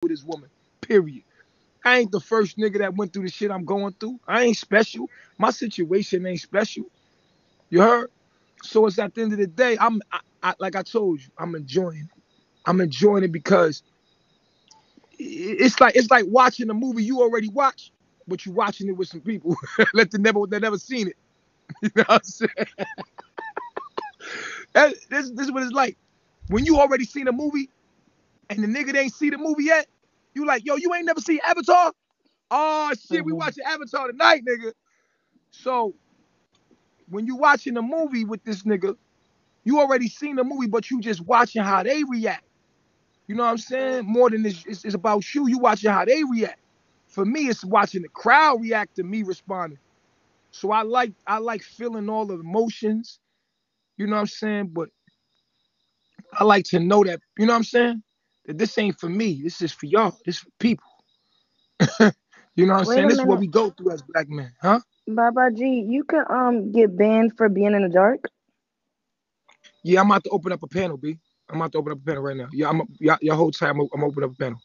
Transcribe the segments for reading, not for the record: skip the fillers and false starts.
with this woman. Period. I ain't the first nigga that went through the shit I'm going through. I ain't special. My situation ain't special. You heard? So it's at the end of the day, like I told you, I'm enjoying it. I'm enjoying it because it's like watching a movie you already watched, but you watching it with some people that never seen it. You know what I'm saying? This is what it's like. When you already seen a movie and the nigga ain't see the movie yet, you like, yo, you ain't never seen Avatar? Oh shit, we watching Avatar tonight, nigga. So when you watching a movie with this nigga, you already seen the movie, but you just watching how they react. You know what I'm saying? More than it's about you. You watching how they react. For me, it's watching the crowd react to me responding. So I like feeling all the emotions. You know what I'm saying? But I like to know that, you know what I'm saying? That this ain't for me. This is for y'all. This is for people. You know what I'm Wait saying? a This is what minute, we go through as black men, huh? Baba G. You can get banned for being in the dark. Yeah, I'm about to open up a panel, B. I'm about to open up a panel right now. Yeah, your whole time I'm opening up a panel.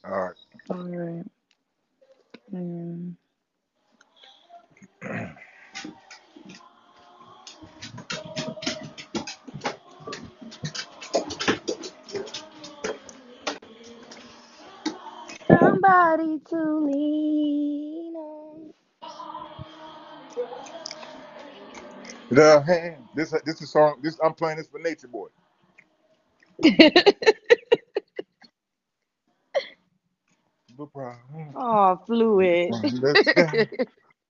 All right. All right. Mm. Somebody to lean on. The hand. This is song. This I'm playing this for Nature Boy. The problem. Oh, fluid. Understand.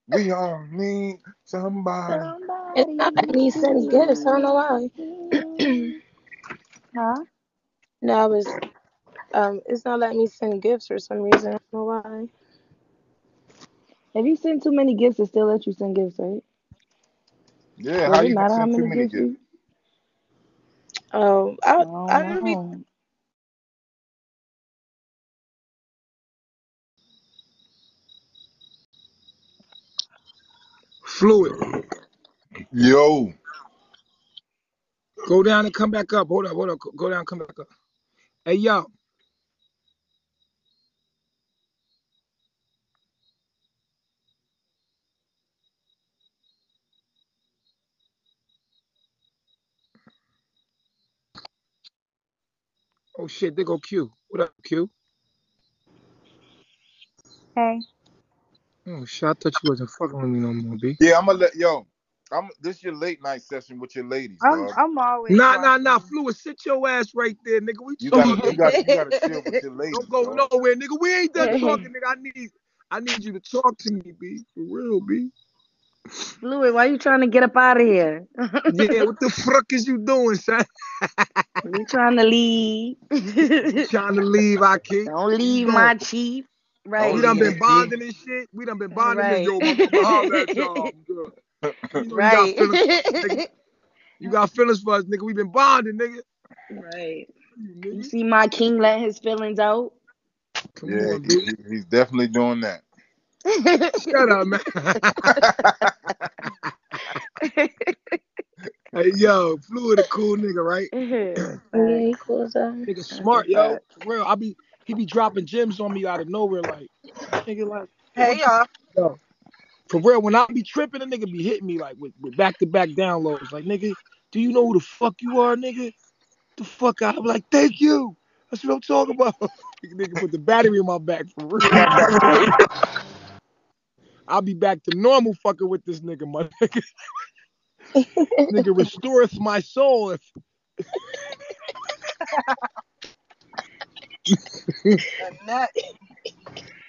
We all need somebody. It's not letting Somebody me send gifts. I don't know to why. lean on. Huh? No, I was it's not letting me send gifts for some reason. I don't know why. If you send too many gifts, it still let you send gifts, right? Yeah, Does how it you gonna matter how send too many many gifts gifts? you? Oh, I I don't don't be know. Fluid. Yo, Go down and come back up. Hold up, hold up. Go down, come back up. Hey yo. Oh shit, there go Q. What up, Q? Hey, Oh shit, I thought you wasn't fucking with me no more, B. yeah, I'm gonna let yo. I'm this your late night session with your ladies, I'm dog. I'm always Nah. watching. Fluid, sit your ass right there, nigga. We You gotta, talking. you gotta chill with your Don't ladies, go dog. nowhere, nigga. We ain't done talking, nigga. I need you to talk to me, B. For real, B. Fluid, why you trying to get up out of here? Yeah, what the fuck is you doing, son? We trying to leave. You trying to leave, I kid. Don't Where you leave my going? chief. Don't We Right. done leave been me, E. bonding and shit. We done been bonding and Right. yo, I'ma holler at y'all. I'm good. You know you got Right. feelings for us, nigga. You got feelings for us, nigga. We been bonding, nigga. Right. You You nigga. see my king let his feelings out. Come Yeah, on, B. he's definitely doing that. Shut up, man. Hey, yo, Fluid a cool nigga, right? yeah, he Facts. cool as that. Nigga That's a smart, yo. fact. For real. He be dropping gems on me out of nowhere, like, nigga, like, yo, Hey what the y'all. yo? For real, when I be tripping, a nigga be hitting me like with back-to-back downloads. Like, nigga, do you know who the fuck you are, nigga? The fuck out. I'm like, thank you. That's what I'm talking about. Nigga put the battery in my back for real. I'll be back to normal fucking with this nigga, my nigga. Nigga restoreth my soul. If A nut.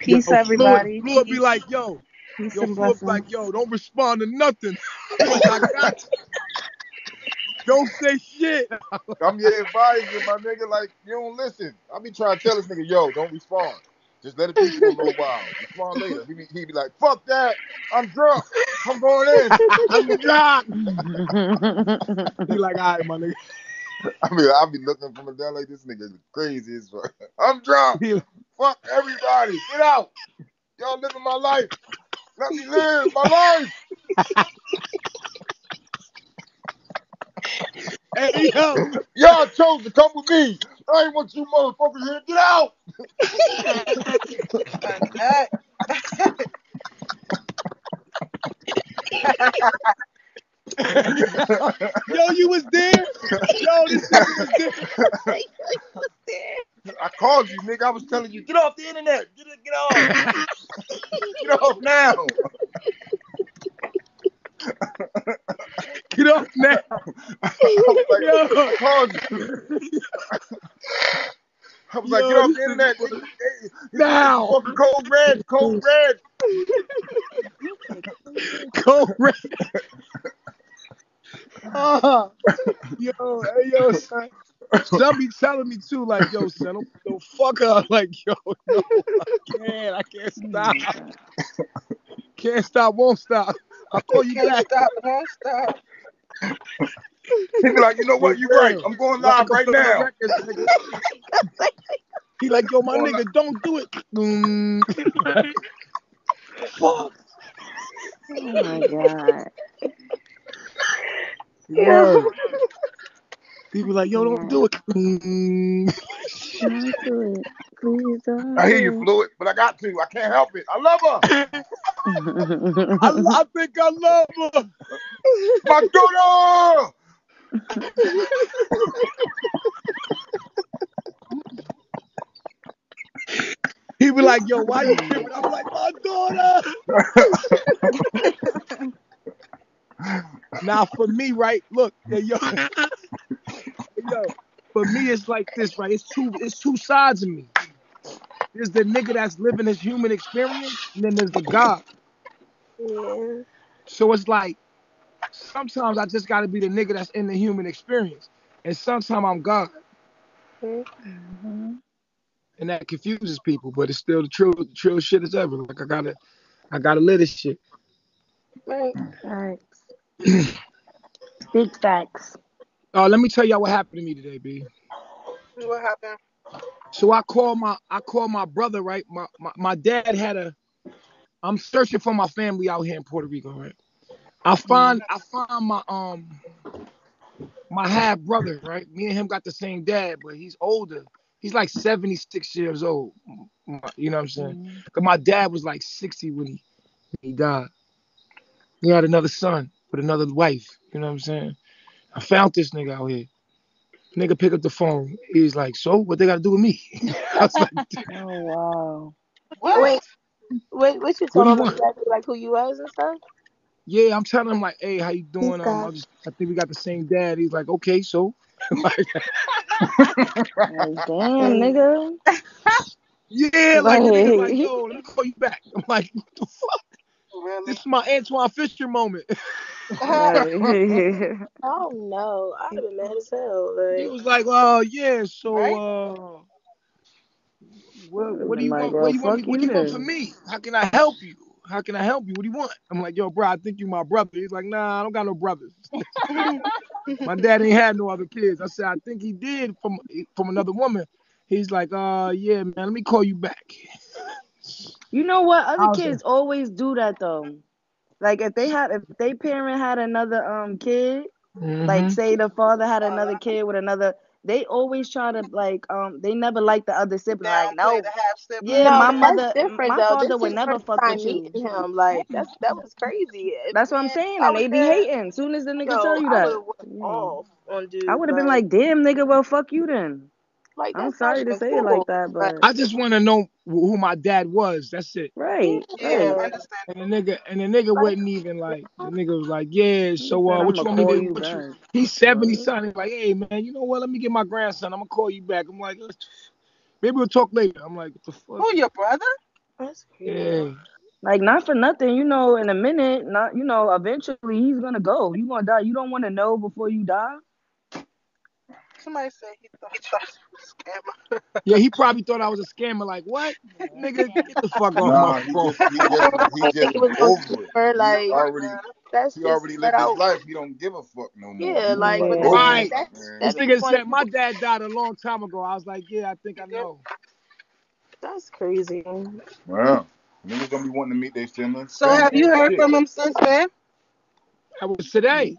yo, Peace, Fluid, everybody. Fluid be like, yo, Peace yo, and Fluid be blessings. like, yo, don't respond to nothing. I'm like, I got you. Don't say shit. I'm your advisor, my nigga. Like, you don't listen. I be trying to tell this nigga, yo, don't respond. Just let it be for a little while. Respond later. He be like, fuck that. I'm drunk. I'm going in. I'm drunk. He like, all right, my nigga. I be looking from a down like this nigga is crazy as fuck. I'm drunk. He, Fuck everybody. Get out. Y'all living my life. Let me live my life. hey, yo. Y'all chose to come with me. I ain't want you motherfuckers here. Get out. Yo, you was there? Yo, this nigga was there. I called you, nigga. I was telling you, get off the internet. Get off. Get off now. Get off now. I was like, Yo. I called you. I was like, get off the internet. Now. Fucking code red. Code red. Code red. Yo, hey, yo, son. Some be telling me too, like, yo, son, don't fuck up. Like, yo, no, I can't stop. Can't stop, won't stop. I'll call you back. Won't stop. He be like, you know what? You right. I'm going live right now. He like, yo, my nigga, don't do it. Fuck. Oh my god. Word. People like, yo, don't do it. Don't do it. Please don't. I hear you, Fluid, but I got to. I can't help it. I love her. I think I love her. My daughter. He be like, yo, why you tripping? I'm like, my daughter. Now, for me, right? Look, yo, for me, it's like this, right? It's two sides of me. There's the nigga that's living his human experience, and then there's the God. Yeah. So it's like, sometimes I just got to be the nigga that's in the human experience, and sometimes I'm God. Mm-hmm. And that confuses people, but it's still the true shit as ever. Like, I gotta live this shit. Right. Facts. Big facts. Let me tell y'all what happened to me today, B. What happened? So I called my brother, right? My dad had I'm searching for my family out here in Puerto Rico, right? I find my half brother, right? Me and him got the same dad, but he's older. He's like 76 years old. You know what I'm saying? Cause my dad was like 60 when he died. He had another son with another wife. You know what I'm saying? I found this nigga out here. Nigga pick up the phone. He's like, so what they got to do with me? I was like, Oh wow. Wait, what you what told do you him want? exactly like who you was and stuff? Yeah, I'm telling him like, hey, how you He's doing? God. I think we got the same dad. He's like, okay, so like, Like, damn, nigga. yeah, like the nigga's like, Like, yo, let me call you back. I'm like, what the fuck? Really? This is my Antoine Fisher moment. right. Oh no, I'd have been mad as hell. He Like, was like, yeah, so what do you Like, want? What well, do you want me? fuck What do you you want from then. me? How can I help you? How can I help you? What do you want? I'm like, yo, bro, I think you my brother. He's like, nah, I don't got no brothers. My dad ain't had no other kids. I said, I think he did from another woman. He's like, yeah, man, let me call you back. You know what? Other I was kids always do that though. Like if they parent had another kid, like mm-hmm. say the father had another kid with another, they always try to like they never like the other sibling. Like no, yeah, no, my but that's mother, different my though. father This would is never first fuck with time you. meeting him. Like that was crazy. That's what I'm Man, saying, if I and was they be there, hating. Soon as the nigga tell yo, you I would that, have went yeah. off on I dude. would have been like, damn, nigga, well, fuck you then. Like I'm that's not sorry to even say it like cool. that, Like, but I just want to know who my dad was. That's it. right, yeah, right. And the nigga like, wouldn't even like. The nigga was like, yeah. He So said, I'm what you gonna want me call to? you What you? back. He's 70 What? son. He's like, hey man, you know what? Let me get my grandson. I'm gonna call you back. I'm like, maybe we'll talk later. I'm like, what the fuck? who your brother? That's crazy. Yeah. Like not for nothing, you know. In a minute, not you know. Eventually, he's gonna go. You gonna die. You don't want to know before you die. Somebody said he thought you was a scammer. Yeah, he probably thought I was a scammer. Like, what? Nigga, get the fuck off my Nah, he phone. just he just he Like just he was was no over it. scammer. He Like already that's he just already flat lived his out. life. He don't give a fuck no more. Yeah, like but Over Yeah. it, Right. man. This that makes nigga one. said my dad died a long time ago. I was like, yeah, I think I know. That's crazy. Wow. Niggas don't be wanting to meet their siblings. So Family have you ain't heard shit. from him since then? That was today.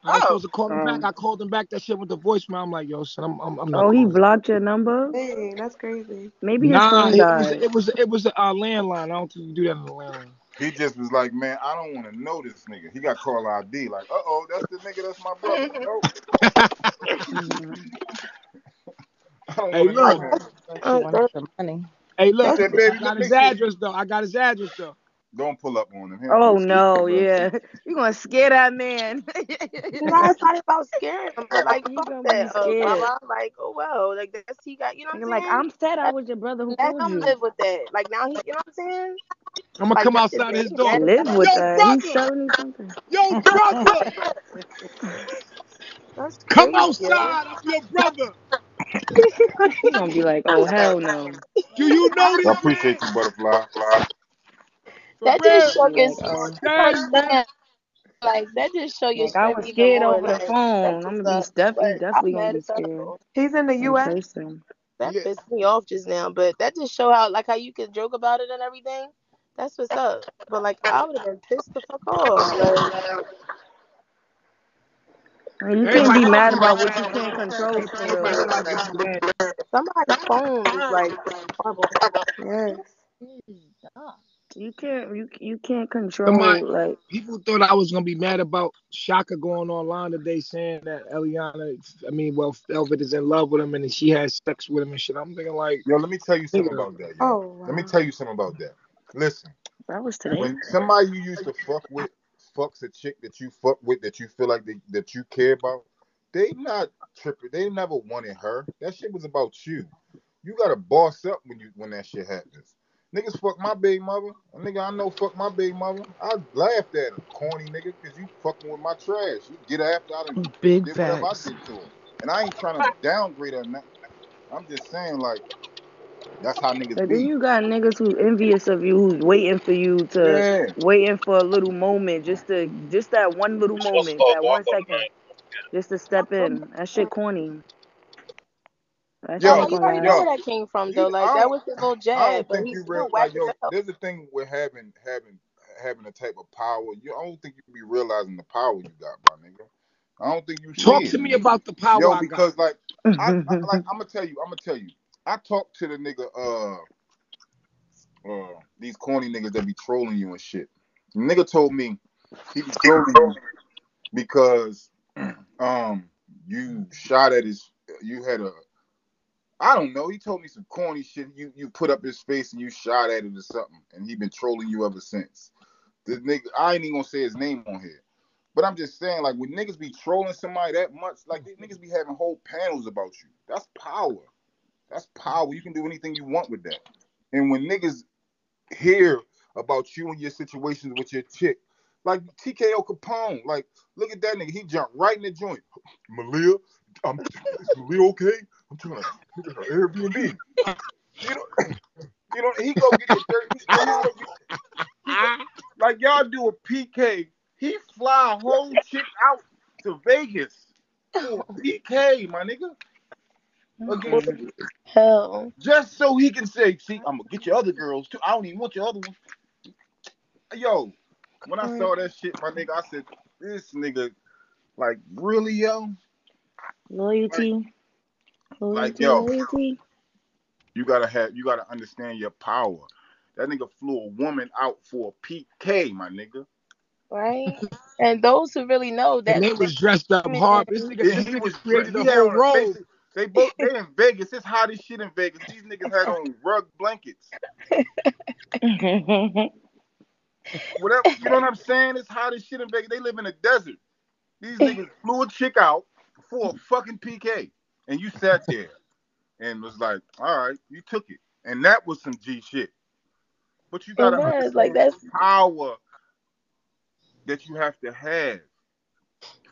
I was supposed to call him back. I called him back. That shit with the voicemail. I'm like, yo, son, I'm not. Oh, he blocked your number? Dang, that's crazy. Maybe his Nah, phone died. it was a landline. I don't think you do that on the landline. He just was like, man, I don't want to know this nigga. He got call ID. Like, that's the nigga. That's my brother. Nope. I don't Hey, want to know look. him. She wanted some money. Hey, look. I said, baby, I look, got his make sure address though. I got his address though. don't pull up on him. Oh no, yeah. You gonna scare that man. No, it's not about scaring him, but like He fuck gonna be that, scared. mama. Like, oh well, like that's he got. You know what You're I'm like, saying? I'm sad I was your brother who Let called him you. live with that. Like now he, you know what I'm saying? I'm gonna Like come that's his outside man. his He door. mad Live at with Yo, that. that. He's brother. 70 something. Yo, brother. That's Come crazy, yo. outside. I'm your brother. He gonna be like, oh hell no. Do you know I this appreciate man? you, butterfly. For That real. just show Be your like, oh, like Dang, man. man, like that just show your like I strength was even scared more. over the Like that's phone. I'm what's gonna be up. But I'm definitely gonna mad be as scared hell. He's in the in U.S. person. That Yeah. pissed me off just now. But that just show how you could joke about it and everything. That's what's up. But like I would have been pissed the fuck off. Like And you can't Everybody be mad talking about about what you can't control for real everybody though. like Like somebody's phone is like horrible. Yes. you can't somebody. control like People thought I was gonna be mad about Shaka going online today saying that Velvet is in love with him and that she has sex with him and shit. I'm thinking like, Yo, let me tell you something nigga, about that, yo. Oh Let me wow. tell you something about that. Listen, that was today. when somebody you used to fuck with fucks a chick that you fuck with that you feel like that you care about, they not tripping. They never wanted her. That shit was about you. You gotta boss up when that shit happens. Niggas fuck my baby mother. A nigga I know fuck my baby mother. I laughed at him, corny nigga, because you fucking with my trash. You get her after I done big did whatever I facts. did to her. And I ain't trying to downgrade her or nothing. I'm just saying, like, that's how niggas But then be. you got niggas who's envious of you, who's waiting for you to Yeah. waiting for a little moment, just that one little moment, that 1 second, just to step in. That shit corny. That shit Yo, ain't Mama, you gonna already know last. where that came from you though. Like I that don't was his little I jab, don't but think he's you still real whack like as yo, hell. there's a thing with having a type of power. I don't think you be realizing the power you got, my nigga. I don't think you see Talk it. to me about the power Yo, I got. because like like I'm gonna tell you. I talked to the nigga these corny niggas that be trolling you and shit. The nigga told me he be trolling you because you shot at his you had a I don't know. He told me some corny shit. You put up his face and you shot at it or something, and he been trolling you ever since. This nigga, I ain't even gonna say his name on here, but I'm just saying, like when niggas be trolling somebody that much, like these niggas be having whole panels about you. That's power. That's power. You can do anything you want with that. And when niggas hear about you and your situations with your chick, like TKO Capone, like look at that nigga. He jumped right in the joint. Malia, is Malia okay? I'm trying to look at her Airbnb. You know, he go get the dirt. Like y'all do a PK. He fly a whole chick out to Vegas for a PK, my nigga. Against Hell. just so he can say, see, I'm gonna get your other girls too. I don't even want your other ones. Yo, when I saw that shit, my nigga, I said, this nigga, like, really, yo? Loyalty, Like, loyalty, yo, loyalty. you gotta understand your power. That nigga flew a woman out for a PK, my nigga. Right? And those who really know And that they that was dressed up women hard. This nigga, And this he nigga was created a he had whole on a robe. basic. They in Vegas. It's hot as shit in Vegas. These niggas had on rug blankets. Whatever, you know what I'm saying? It's hot as shit in Vegas. They live in a desert. These niggas flew a chick out for a fucking PK, and you sat there and was like, all right, you took it, and that was some G shit. But you it gotta was like understand that's the power that you have to have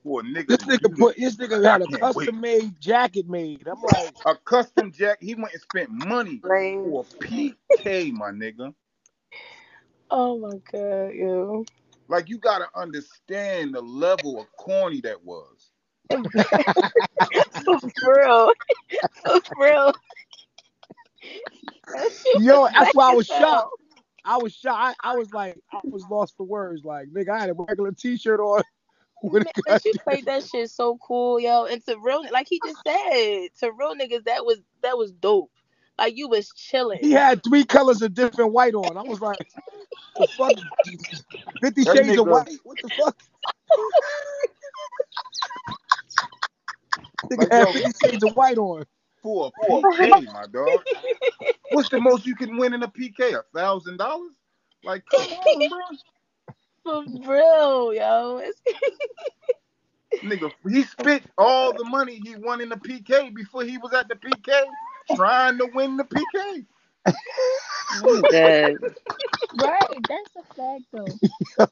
for a nigga to do that. This nigga Like, I had a can't wait. custom made jacket made. I'm like, A custom jacket. He went and spent money lame. for a PK, my nigga. Oh my god, yo. Like you gotta understand the level of corny that was. For real. For real. That shit was yo, that's whack why I as was shocked. hell. I was shocked. I was like, I was lost for words. Like, nigga, I had a regular T-shirt on with a Man, gun. she played that shit so cool, yo. And to real, like he just said, to real niggas, that was dope. Like you was He chilling. had 3 colors of different white on. I was like, the fuck? 50 That Shades of nigga, White? What the fuck? Nigga like had yo, 50 Shades of White on. for a PK, my dog. What's the most you can win in a PK? $1,000? Like, come on, bro. For real, yo. Nigga, he spent all the money he won in the PK before he was at the PK trying to win the PK. I'm dead. Right, that's a fact though.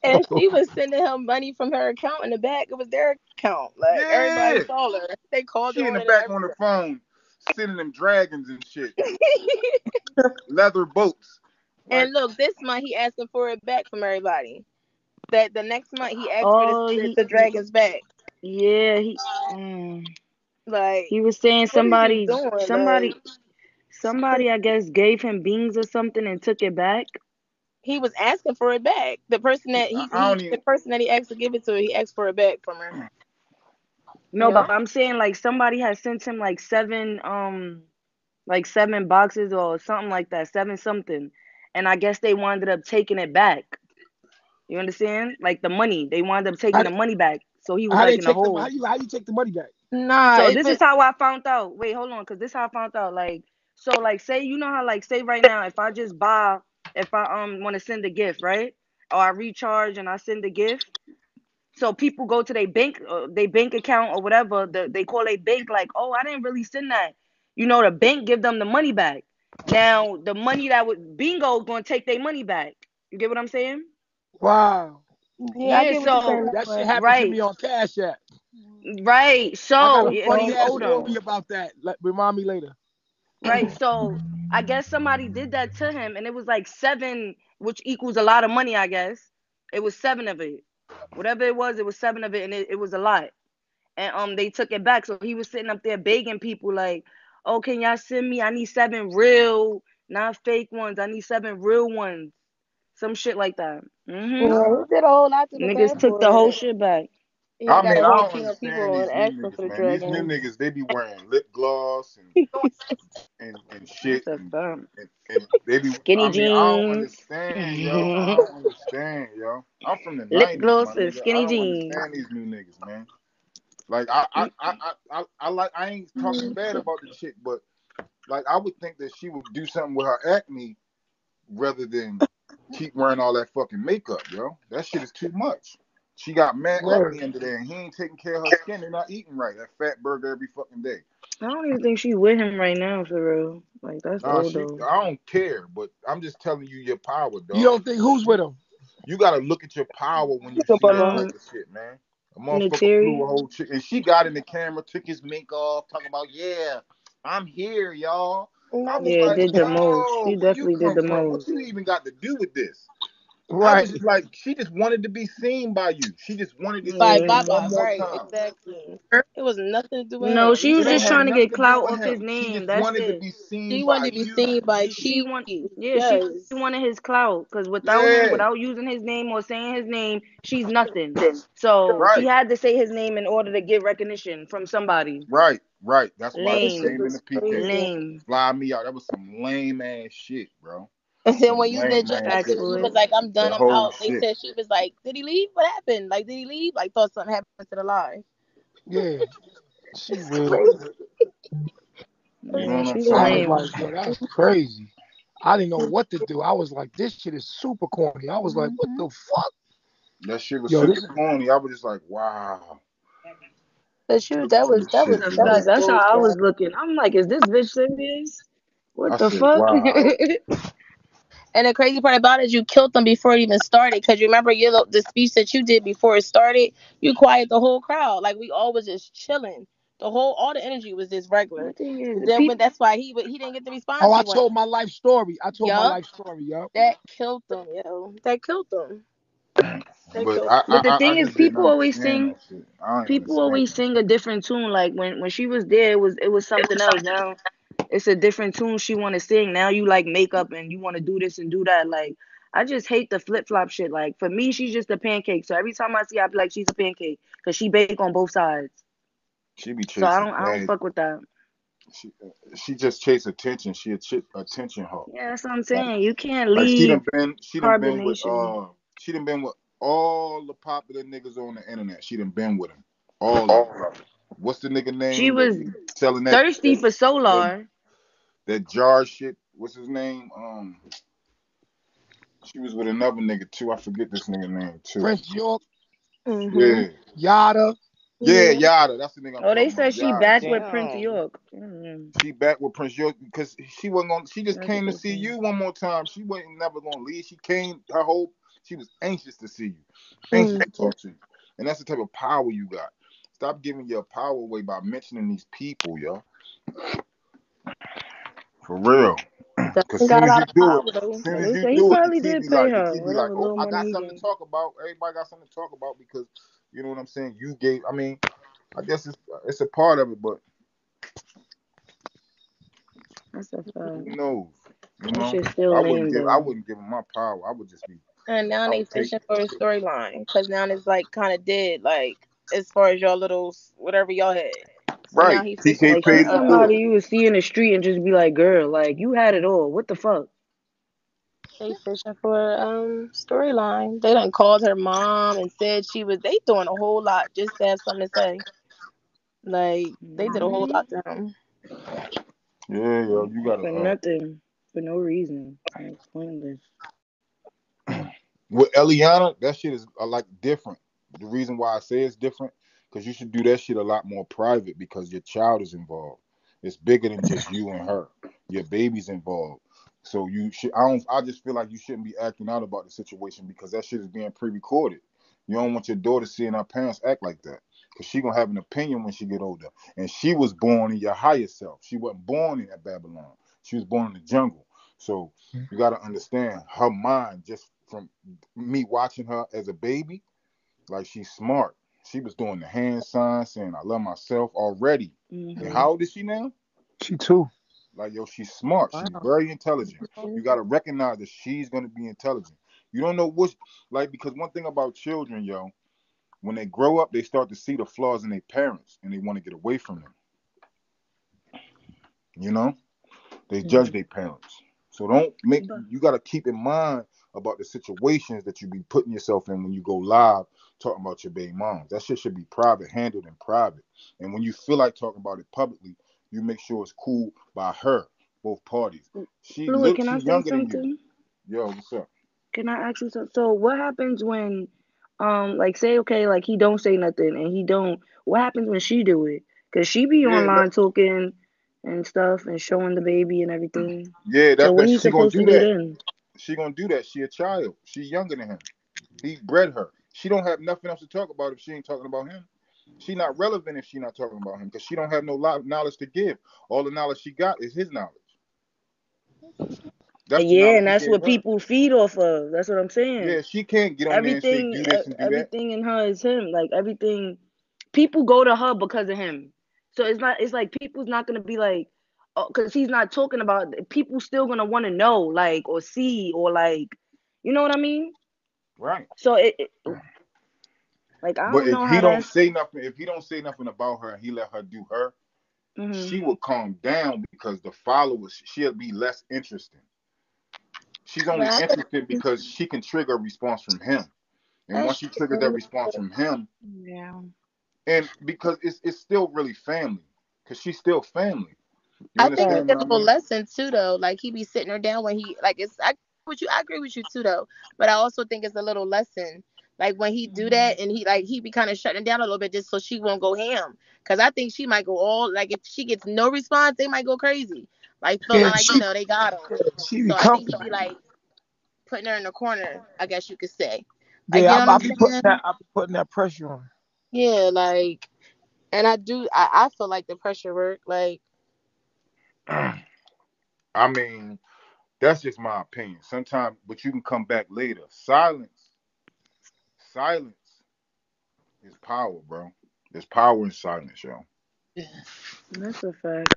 And she was sending him money from her account in the back. It was their account. Like everybody Yeah. saw her. They called She her in on the it and back on the phone sending them dragons and shit. Leather boats. Like, And look, this month he asking for it back from everybody. That the next month he asked for Oh, the dragons back. yeah, Like, he was saying what is you doing? Like, somebody I guess gave him beans or something and took it back. he was asking for it back. The person that I don't the even. person that he asked to give it to, he asked for it back from her. No, but Yep. I'm saying like somebody had sent him like 7 boxes or something like that, 7 something. And I guess they wound up taking it back. You understand? Like the money. They wound up How, taking the money back. So he was how they like in a take them? How hole. you take the money back? Nah, So it this is but how I found out. Wait, hold on, cause this is how I found out. Like, so like say you know how like say right now if I want to send a gift, right? Or I recharge and I send a gift. So people go to their bank account or whatever. They call a bank like, oh, I didn't really send that. You know, the bank give them the money back. Now the money that would bingo gonna take their money back. You get what I'm saying? Wow. yeah, I Yeah. get what you're So saying that That shit way. happened to right, me on Cash App. right. I got So a and funny you ass owe story them. about that. Remind me later. Right. So I guess somebody did that to him, and it was like 7, which equals a lot of money. I guess it was 7 of it. Whatever it was 7 of it, and it was a lot. And they took it back. So he was sitting up there begging people like, "Oh, can y'all send me? I need 7 real, not fake ones. I need 7 real ones." Some shit like that. Yeah, he did a whole lot to Niggas prepare took for the whole it. shit back. He I got mean, a I whole don't team of understand people these and new asking for niggas, the man. These new dragons. niggas, they be wearing lip gloss and shit That's a fact. and they be. Skinny I mean, I don't jeans, understand, yo. I don't understand, yo. I'm from the lip '90s, my gloss, and nigga. I skinny don't jeans. understand these new niggas, man. Like I like. I ain't talking bad about the chick, but like I would think that she would do something with her acne rather than keep wearing all that fucking makeup, yo. That shit is too much. She got mad Word. acne under there, and he ain't taking care of her skin. They're not eating right. That fat burger every fucking day. I don't even think she's with him right now for real. Like that's Nah, old she. though. I don't care, but I'm just telling you your power, You dog. don't think who's with him? You gotta look at your power when you Look see at that brother. type of shit, man. A motherfucker flew Nateri. a whole chick, and she got in the camera, took his mink off, talking about, yeah, I'm here, y'all. I Not was Yeah, like, did the most. yo, She where you definitely did come the from? What most. you even got to do with this? I Right. was just like, she just wanted to be seen by you. She just wanted to by see you Yeah. one Baba, more right? time. Exactly. It was nothing to do with No, him. she was It just ain't had trying to get nothing to do clout with off his him. She name. just That's wanted to it. be seen She by wanted to be you. seen by She want, Kiki. yeah, she Yes. wanted his clout because Yeah, without using his name or saying his name, she's nothing. So she right, had to say his name in order to get recognition from somebody. right, right. That's why This she shit Lame, came in the was PK. crazy. lame. Fly me out. That was some lame ass shit, bro. And then Some when you lame did just ass after shit. Facts she with was it. like, I'm done, The I'm whole out. They shit. said she was like, did he leave? What happened? Like, did he leave? Like, thought something happened to the live. Yeah. She It's weird. crazy. You know Yeah, what I'm she's I was saying? lame. like, yo, that's crazy. I didn't know what to do. I was like, this shit is super corny. I was like, what the fuck? That shit was Yo, super this corny. I was just like, wow. But she that was This that shit, was That's a that yo. fact. was That's how dope, I was man. looking. I'm like, is this bitch serious? I What the said, fuck? wow. And the crazy part about it is you killed them before it even started. Because you remember the speech that you did before it started? You quiet the whole crowd. Like, we all was just chilling. All the energy was just My regular. thing And is, then people. that's why he didn't get the Oh, response I he wanted. told my life story. I told my Yup. life story, yo. That killed them, yo. That killed them. That But killed I, But the I thing is, just didn't understand that shit. I ain't people understand always that sing shit. a different tune. Like when she was there, it was something else. Now it's a different tune she want to sing. Now you like makeup and you want to do this and do that. Like I just hate the flip flop shit. Like for me, she's just a pancake. So every time I see her, I be like, she's a pancake because she bake on both sides. She be So I chasing don't bag. fuck with that. She she just chase attention. She a attention hawk. Yeah, that's what I'm Like saying. You can't like leave she done been with carbonation. she done been with all the popular niggas on the internet. She done been with them. All of them. What's the nigga She name that was be selling thirsty for that, Solar. that jar shit? What's his name? She was with another nigga too. I forget this nigga name too. Prince York, Mhm. Yeah. Yada. Yeah, Yeah. Yada. That's the nigga I'm Oh, they talking about. said she Yada. back with Prince Damn. York. Mm, She back with Prince York because she wasn't going. She just that's a came to good see thing. you one more time. She wasn't never gonna leave. She came. Her whole. She was anxious to see you, anxious Mm. to talk to you, and that's the type of power you got. Stop giving your power away by mentioning these people, yo. For real. Cause Definitely soon got a as lot you of do it, power though. soon But as they you say he do it, probably did pay the her TV like, whatever oh, little I money got he something to gave. talk about. Everybody got something to talk about because you know what I'm saying. You gave. I mean, I guess it's a part of it, but That's a fact. who knows? You That know, shit's still lame I though. wouldn't give him my power. I would just be And now I they would take. fishing for a storyline because now it's like kind of dead, like as far as your little whatever y'all had. So now Right. he fishing TK Like for she's paid to do it. somebody you would see in the street and just be like, girl, like you had it all. What the fuck? they fishing for storyline. They done called her mom and said she was. They doing a whole lot just to have something to say. Like they did a whole Hmm. lot to him. Yeah, yo, you gotta For nothing. For no reason. Like pointless. with Eliana, that shit is like different. The reason why I say it's different, because you should do that shit a lot more private because your child is involved. It's bigger than just you and her. Your baby's involved. So you should I just feel like you shouldn't be acting out about the situation because that shit is being pre-recorded. You don't want your daughter seeing her parents act like that. Cause she gonna have an opinion when she get older. And she was born in your higher self. She wasn't born in that Babylon. She was born in the jungle. So you gotta understand her mind just from me watching her as a baby, like she's smart. She was doing the hand signs saying I love myself already. And Hmm. how old is she now? She too. Like, yo, she's smart. She's Wow. very intelligent. You Mhm. got to recognize that she's going to be intelligent. You don't know what, like, because one thing about children, yo, when they grow up, they start to see the flaws in their parents and they want to get away from them. You know, they judge Hmm. their parents. So don't make, But you got to keep in mind about the situations that you be putting yourself in when you go live talking about your baby moms. That shit should be private, handled in private. And when you feel like talking about it publicly, you make sure it's cool by her, both parties. Fluid, can She I say younger than you. something? Yo, what's up? Can I ask you something? So what happens when like say okay, like he don't say nothing and he don't what happens when she do it? Cause she be Yeah, online talking and stuff and showing the baby and everything. yeah, So what that he she gonna supposed to do do that. then? She gonna do that. She a child. She younger than him. He bred her. She don't have nothing else to talk about if she ain't talking about him. She not relevant if she not talking about him because she don't have no knowledge to give. All the knowledge she got is his knowledge. That's the Yeah, knowledge and he that's gave what her. people feed off of. That's what I'm saying. Yeah, she can't get on there and say Everything, do this and do that. everything in her is him. Like everything, people go to her because of him. So it's not. It's like people's not gonna be like, oh, because he's not talking about. People still gonna want to know, like, or see, or like, you know what I mean? Right. So like, I But don't if know he how don't that's. say nothing, if he don't say nothing about her and he let her do her, Hmm. she will calm down because the followers she'll be less interesting. She's But only I interested think because she can trigger a response from him. And once that's she triggers that true. response from him, Yeah. and because it's still really family, because she's still family. You I think he But understand get what a I little mean? lesson too though. Like he be sitting her down when he like it's I with you I agree with you too though. But I also think it's a little lesson. Like when he do that and he like he be kind of shutting down a little bit just so she won't go ham. Cause I think she might go all like if she gets no response, they might go crazy. Like feeling Yeah, like, you know, they got him. she be So I think he comfortable. be like putting her in the corner, I guess you could say. Like Yeah, you know what I I'm be putting saying? that. I be putting that pressure on. Yeah, like and I feel like the pressure work. Like I mean, that's just my opinion. Sometimes, but you can come back later. Silence is power, bro. There's power in silence, yo. that's a fact.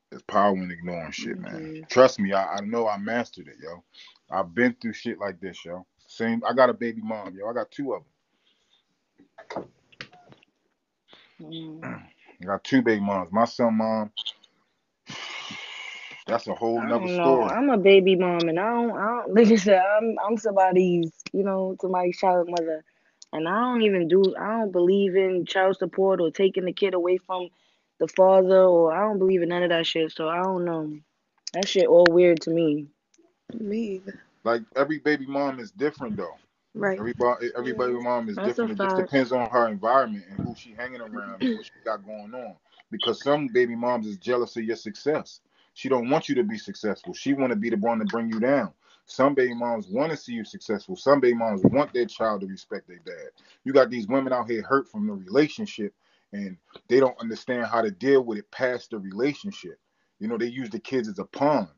There's power in ignoring shit, man. Mhm. Trust me, I know I mastered it, yo. I've been through shit like this, yo. Same. I got a baby mom, yo. I got two of Mhm. them. I got two baby moms. My son, mom. That's a whole I nother don't know. story. I'm a baby mom, and like I said, I'm somebody's child mother, and I don't believe in child support or taking the kid away from the father, or I don't believe in none of that shit. So I don't know. That shit all weird to me. Me either. Like every baby mom is different, though. Right. Every Yeah. baby mom is That's a different. It just fact. depends on her environment and who she hanging around and what she got going on. Because some baby moms is jealous of your success. She don't want you to be successful. She want to be the one to bring you down. Some baby moms want to see you successful. Some baby moms want their child to respect their dad. You got these women out here hurt from the relationship, and they don't understand how to deal with it past the relationship. You know, they use the kids as a pawn.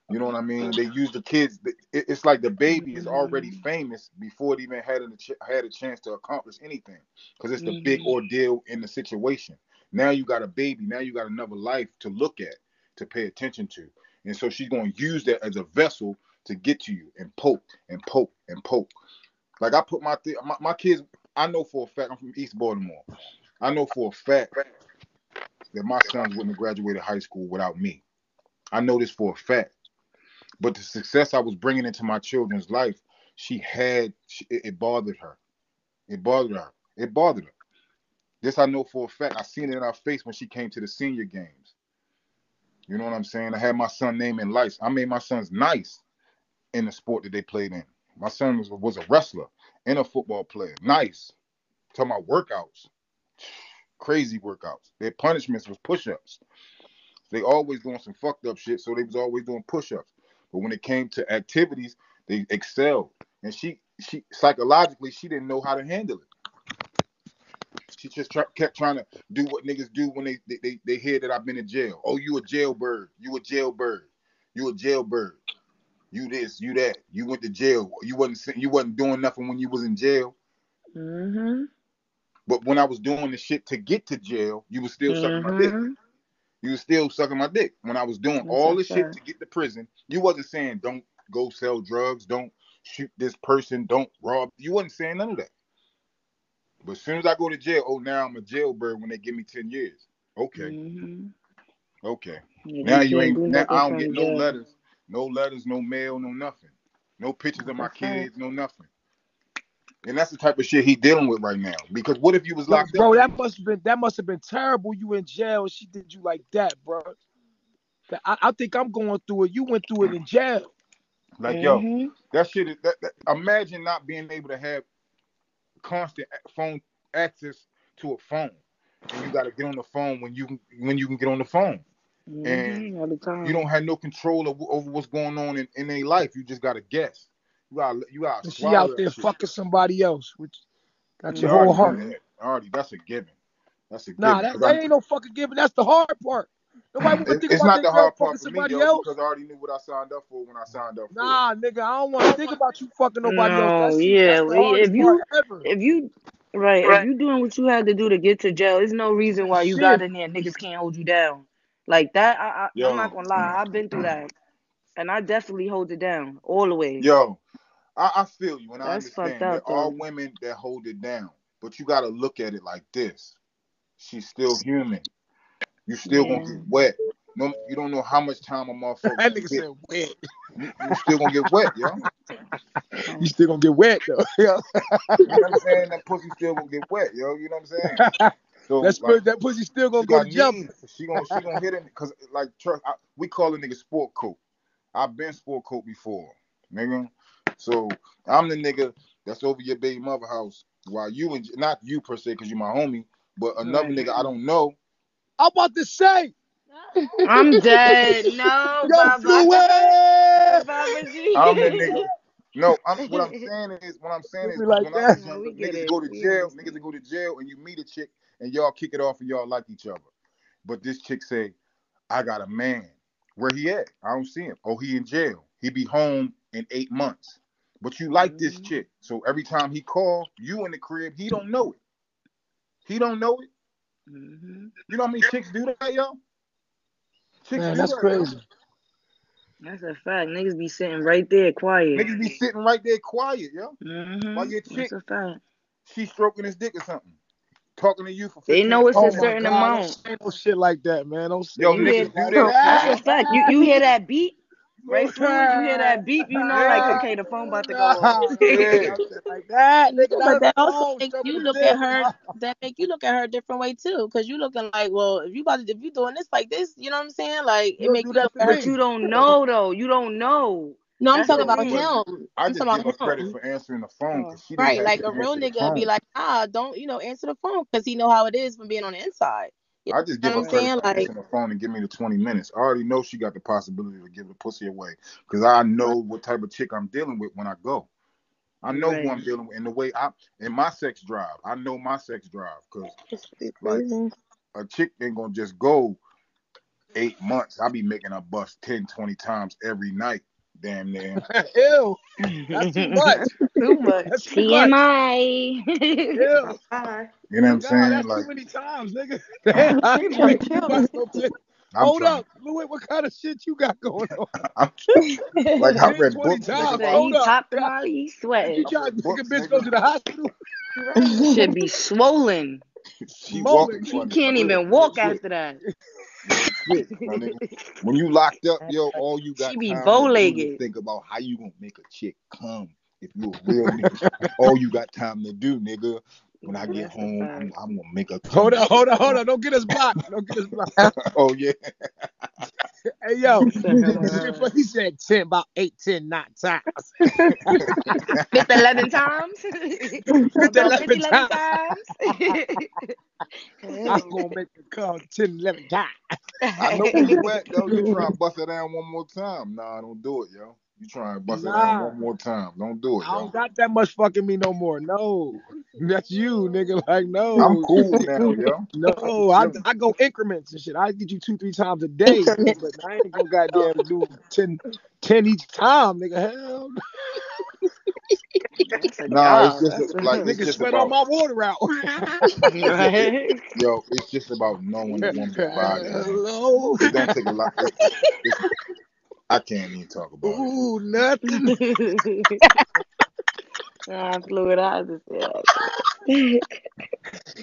You know what I mean? They use the kids. It's like the baby is already Mhm. famous before it even had a chance to accomplish anything, because it's the big Mhm. ordeal in the situation. Now you got a baby. Now you got another life to look at, to pay attention to, and so she's going to use that as a vessel to get to you and poke and poke and poke. Like I put my kids. I know for a fact I'm from East Baltimore. I know for a fact that my sons wouldn't have graduated high school without me. I know this for a fact. But the success I was bringing into my children's life, it bothered her. It bothered her. It bothered her. This I know for a fact. I seen it in her face when she came to the senior games. You know what I'm saying? I had my son name in lights. I made my sons nice in the sport that they played in. My son was a wrestler and a football player. Nice. Talking about workouts. Crazy workouts. Their punishments was push-ups. They always doing some fucked up shit, so they was always doing push-ups. But when it came to activities, they excelled. And she psychologically, she didn't know how to handle it. She just kept trying to do what niggas do when they hear that I've been in jail. Oh, you a jailbird. You a jailbird. You a jailbird. You this, you that. You went to jail. You wasn't doing nothing when you was in jail. Mhm. But when I was doing the shit to get to jail, you was still sucking my dick. Mhm. You was still sucking my dick. When I was doing That's all a the shit fact. to get to prison, you wasn't saying don't go sell drugs, don't shoot this person, don't rob. You wasn't saying none of that. But as soon as I go to jail, oh, now I'm a jailbird when they give me 10 years. Okay, Mhm. okay. Yeah, Now you you can't ain't, do now nothing I don't get from jail. no letters, no mail, no nothing. No pictures of That's my a fact. kids, no nothing. And that's the type of shit he dealing with right now. Because what if you was Yo, locked up? bro, that must have been terrible. You in jail and she did you like that, bro. I think I'm going through it. You went through it in jail. Like, yo, Mhm. that shit is, imagine not being able to have constant phone access to a phone, and you got to get on the phone when you can get on the phone, and Mhm. All the you time. don't have no control over what's going on in their life. You just got to guess. You gotta And she swallow out that there shit. fucking somebody else, which got We your whole already knew heart. Mhm. that. Already, that's a given. That's a Nah, given. that, Cause that ain't no fucking giving. That's the hard part. Nobody want to think it's about not their the girl hard fucking part for me, somebody yo, else. because I already knew what I signed up for when I signed up for it. Nah, nigga, I don't want to think about you fucking nobody else. No, That shit, yeah. that's the hardest part ever. If you, right, if you doing what you had to do to get to jail, there's no reason why you got Shit. in there. Niggas can't hold you down like that. I'm not Yo, gonna lie. I've been through that, and I definitely hold it down all the way. yo, I feel you and I That's fucked understand. There up are though. women that hold it down, but you got to look at it like this. She's still human. You still gonna Yeah. get wet. No, you don't know how much time a motherfucker That gonna nigga get. said wet. You still gonna get wet, yo. You Oh. still gonna get wet though. You know what I'm saying? That pussy still gonna get wet, yo. You know what I'm saying? So like, That pussy still she gonna go to got jumping. needs. She gonna hit it because like trust. We call a nigga sport coat. I've been sport coat before, nigga. So I'm the nigga that's over your baby mother house while you and not you per se because you my homie, but another Right. nigga I don't know. I'm about to say, I'm dead. No, yo, Baba. Fluid. Baba I'm the G. nigga. No, what I'm saying is Do me because like when I that. was No, younger, we get niggas it. go to We jail, niggas understand. go to jail, and you meet a chick and y'all kick it off and y'all like each other. But this chick say, I got a man. Where he at? I don't see him. Oh, he in jail. He be home in 8 months. But you like this Mhm. chick. So every time he call, you in the crib, he don't know it. He don't know it. Mhm. You know how many chicks do that, yo? Chicks Man, do that's that, yo. crazy. That's a fact. Niggas be sitting right there quiet. Niggas be sitting right there quiet, yo. While your That's chick, a fact. she stroking his dick or something, talking to you for They 15 know it's a Oh seconds. my certain God, don't amount. say no shit like that, man. Don't say Yo, You no hear? shit niggas do like that That's shit, a yo. fact. You hear that beep, right, Fluid? You hear that beep? You know, like Yeah. okay, the phone about to go off. Nah, Yeah. no shit like that, nigga. No, but That's that the also phone. makes Show me you the look dick. at her. That make you look at her a different way too, because you looking like, well, if you doing this like this, you know what I'm saying? Like You it don't make do you that look to at her. But me. you don't know though. You don't know. No, I'm That's talking the Yo, about but thing. him. I I'm just talking give about her credit him. for answering the phone Oh. because she didn't Right, have like to a real answer the nigga be phone. like, don't answer the phone because he know how it is from being on the inside. You I just know give what her I'm credit Right. saying? for Like, answering the phone and give me the 20 minutes. I already know she got the possibility to give the pussy away because I know what type of chick I'm dealing with when I go. I know who Right. I'm dealing with and the way in my sex drive. I know my sex drive because it's pretty like crazy. a chick ain't gonna just go 8 months. I be making her bust 10, 20 times every night. Damn near. Ew. That's too much. That's too much. That's too much. TMI. Ew. You know what Oh I'm God, saying? that's too Like many times, nigga. Damn, I Pretty can't make much. you bust no 10. I'm Hold trying. up. Wait, what kind of shit you got going on? I'm like I 10, read 20 books, nigga. He times. said About Hold he up. popped the God, molly. He's you sweating. I trying to read make a books, bitch go nigga. to the hospital? Should be swollen. She walking Swollen. He funny for can't real, even real walk shit, after that. real shit, my nigga. When you locked up, yo, all you She got be time to do is bow-legged. think about how you gonna make a chick come. If you a real nigga, all you got time to do, nigga. When I get That's a home, fact. I'm gonna make her Hold come. up, hold up, hold up. Don't get us blocked. Don't get us blocked. Oh yeah, Hey, yo. He said, He shit funny. He said 10, about 8, 10, 9 times. 11 times? 50, About 11 50, 11 times. times? I'm going to make it come 10, 11 times. I know where you at, yo. You try and bust her down one more time. Nah, don't do it, yo. You try and bust her down Nah. one more time. Don't do it, I yo. don't got that much fucking me no more. No. That's you, nigga. Like, I'm no. cool now, yo. I'm No. chilling. I go increments and shit. I get you 2, 3 times a day, nigga, but I ain't gonna goddamn do 10 each time, nigga. Hell no. That's a Nah, it's job. just That's like Nigga it's just sweat all about my water out. right. yo. It's just about knowing a woman's body, man. Hello. It don't take a lot. It's I can't even talk about it. Ooh, nothing. Fluid. I understand.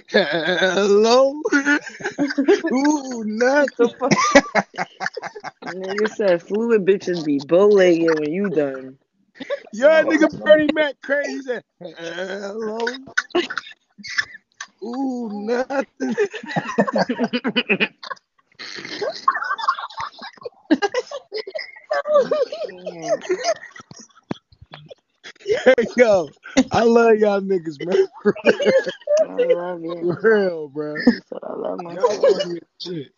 Hello. Ooh, The nothing. fuck? Nigga said fluid bitches be bow-legged when you done. Your Yo, nigga Bernie Mac crazy. He said, hello. Ooh, nothing. Yo, I love y'all niggas, man. I love you. For real, bro. He said I love Y'all myself. funny as shit.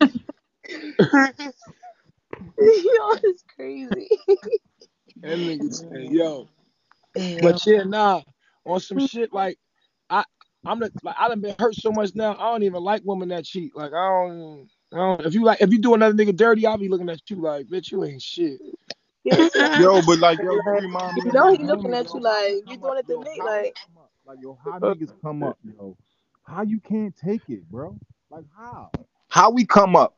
Yo, it's crazy. That nigga said, Mm. yo. But yeah, nah. On some shit like I done been hurt so much now. I don't even like women that cheat. Like I don't. If you do another nigga dirty, I'll be looking at you like, bitch, you ain't shit. Yes, like, yo, but like yo, you like, remind me you of know my he looking homie, at you yo. How we like you come up, doing it to yo? me, How we like. come up? Like yo, how niggas come up, yo? How you can't take it, bro? Like how? How we come up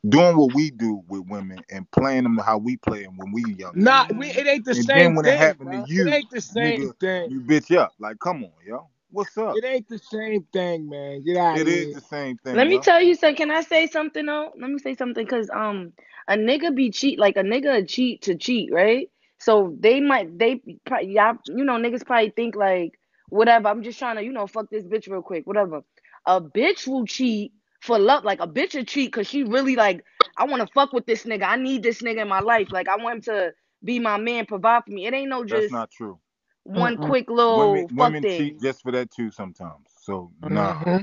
doing what we do with women and playing them how we play them when we younger, Nah, Mm. it ain't the and then same when it thing, happened to bro. It you, ain't the same nigga, thing. you bitch up. Like, come on, yo. What's up? It ain't the same thing, man. Get out of It is here. the same thing, Let me yo. tell you something. Can I say something though? Let me say something because a nigga be cheat like a nigga cheat to cheat, right? So they probably y'all niggas probably think like whatever. I'm just trying to fuck this bitch real quick, whatever. A bitch will cheat for love, like a bitch will cheat because she really like I want to fuck with this nigga. I need this nigga in my life. Like I want him to be my man, provide for me. It ain't no That's just not true. one Mm-mm. quick Women little fuck women cheat thing. just for that too sometimes. So nah. Mm-hmm.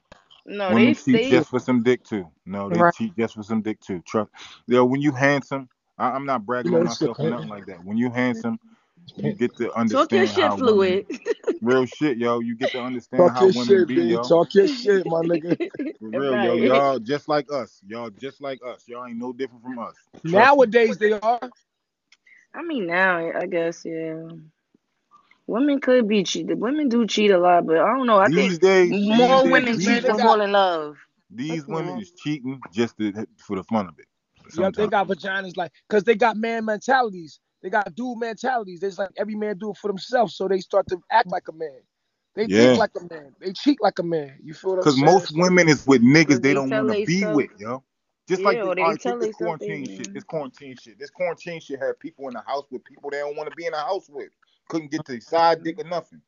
No, Women they cheat they just for some dick too. No, they Right. cheat just for some dick too. Trust. Yo, when you handsome, I'm not bragging on Listen, myself or nothing like that. When you handsome, you get to talk your understand shit, how women fluid. real shit, yo. You get to understand talk how your women shit, be, B. yo. Talk your shit, my nigga. For real, yo. Right. Y'all just like us. Y'all just like us. Y'all ain't no different from us. Trust me. Nowadays they are. I mean, now I guess yeah. Women could be cheated. Women do cheat a lot, but I don't know. I think These more days, women Niggas, man, cheat these they for women, got falling in love. these That's women normal. is cheating just for the fun of it. Yep, they sometimes. got vaginas like, cause they got man mentalities. They got dude mentalities. It's like every man do it for themselves, so they start to act like a man. They think Yeah. like a man. They cheat like a man. You feel what I'm Because saying? most So, women is with niggas Cause they they don't tell want to they be self, with, yo. Just like yeah, this, or all they right, take tell this they self quarantine shit. they. This quarantine shit. This quarantine shit had people in the house with people they don't want to be in the house with. Couldn't get to the side dick or nothing.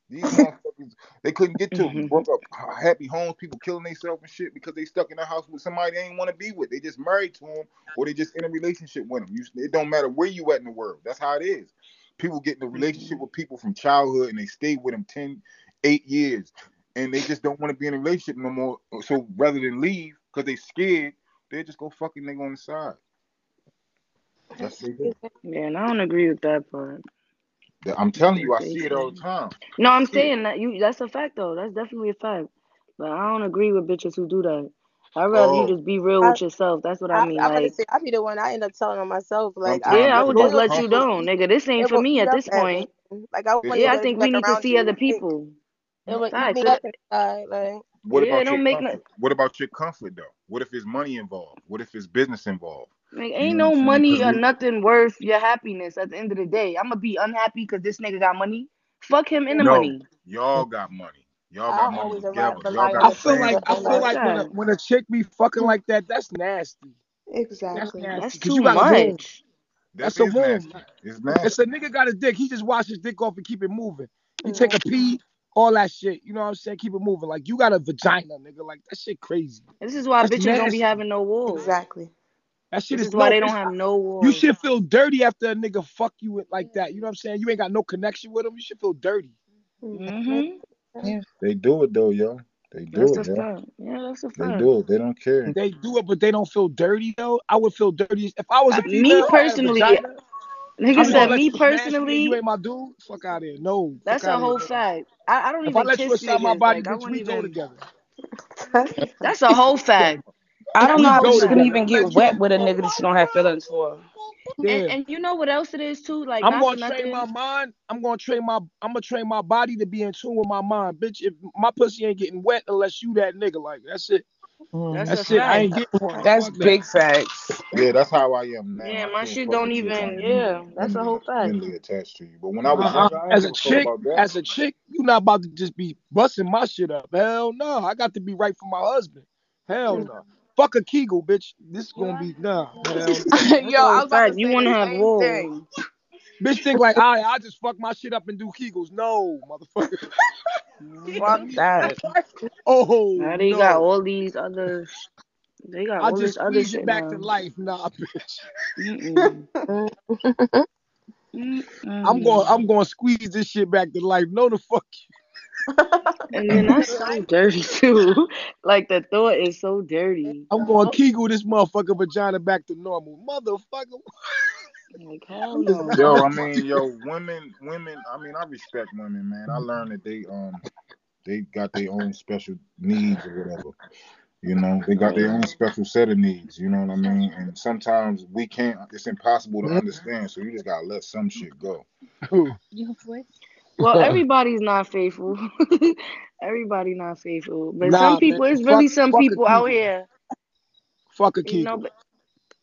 These motherfuckers, they couldn't get to them. Broke up happy homes, people killing themselves and shit because they stuck in the house with somebody they ain't want to be with. They just married to them or they just in a relationship with them. It don't matter where you at in the world. That's how it is. People get in a relationship with people from childhood and they stay with them 10, 8 years. And they just don't want to be in a relationship no more. So rather than leave because they scared, they just go fucking nigga on the side. That's what they do. Yeah, and I don't agree with that part. I'm telling Like you, I they see it all the said. time. No, I I'm see it. saying that you. That's a fact though. That's definitely a fact. But I don't agree with bitches who do that. I'd rather you Oh, just be real I, with yourself. That's what I I mean. I'm gonna Like, say I be the one I end up telling on myself. Like sometimes yeah, I that's would about just it'll let you comfort. know, nigga. This ain't it for will me eat at up this at me. point. Like I want It's Yeah, I niggas about to be think we like need to around see you. other Like, people. it will eat Facts. me So up that, inside. Like what yeah, it about your don't make no. comfort? What about your comfort though? What if there's money involved? What if there's business involved? Like, You know ain't what I'm no saying? money Because or we nothing worth your happiness at the end of the day. I'm gonna be unhappy because this nigga got money. Fuck him in the no, money. y'all got money. Y'all I got money always together. Y'all rely got on a I the feel like family. I person. feel Like Fuck like that. when a chick be fucking like that, that's nasty. That's exactly. nasty. That's Cause you too got a wound. much. That That's a is wound. nasty. It's It's a nasty. nigga got his dick. He just wash his dick off and keep it moving. He take Mhm. a pee, all that shit. You know what I'm saying? Keep it moving. Like you got a vagina, nigga. Like that shit crazy. This is why That's bitches don't be nasty. having no walls. Exactly. That shit This is is why no. they don't It's have no you walls. should feel dirty after a nigga fuck you with like that. You know what I'm saying? You ain't got no connection with him. You should feel dirty. Mhm. Yeah. They do it though, yo. They do That's it, a yo. fact. Yeah, that's a They fact. do it. They don't care. They do it, but they don't feel dirty though. I would feel dirty if I was a Me female. I had a personally, vagina. I nigga was gonna said No. let me you smash me and you personally. ain't my dude. Fuck out of here. No, fuck That's out a of here. whole No. fact. I don't If I even let you kiss inside my niggas. body, Like I bitch, won't we go even. together. That's a whole Yeah, fact. I don't know we how go bitches can together. even I'm letting get you. wet with a nigga that you don't have feelings for. Yeah. And you know what else it is too? Like I'm not for gonna train my nothing. mind. I'm gonna train my body to be in tune with my mind. Bitch, if my pussy ain't getting wet unless you that nigga, like that's it. That's a That's it. I fact. ain't getting one. That's Fuck that. big facts. Yeah, that's how I am now. Yeah, I my can't shit fuck don't with you if I even. ain't Yeah, that's a whole fact. mentally attached to you. But when I was younger, I ain't As give a a fuck chick, about that. you not about to just be busting my shit up. Hell no. I got to be right for my husband. Hell no. Fuck a Kegel, bitch. This is gonna be nah. Hell no. That's Yo, a I whole was about to fact. You say want the to have same walls. thing. Bitch think like I just fuck my shit up and do Kegels. No, motherfucker. Fuck Hmm. that. Oh Now they got no. all these other. They got I all just this other squeeze it shit back to now. life. Nah, bitch. Mm-mm. I'm Mm-mm. going to squeeze this shit back to life. No, the fuck. And then that's so dirty too. Like the thought is so dirty. I'm going to Kegel this motherfucker vagina back to normal. Motherfucker. Like hell no. Yo, I mean, yo, women. I mean, I respect women, man. I learned that they got their own special needs or whatever. You know, they got their Right. own special set of needs. You know what I mean? And sometimes we can't. It's impossible to understand. So you just gotta let some shit go. Well, everybody's not faithful. Everybody not faithful. But some Nah, man. people, it's really some Fuck a people out Kegel. here. Fuck a You know, Kegel. but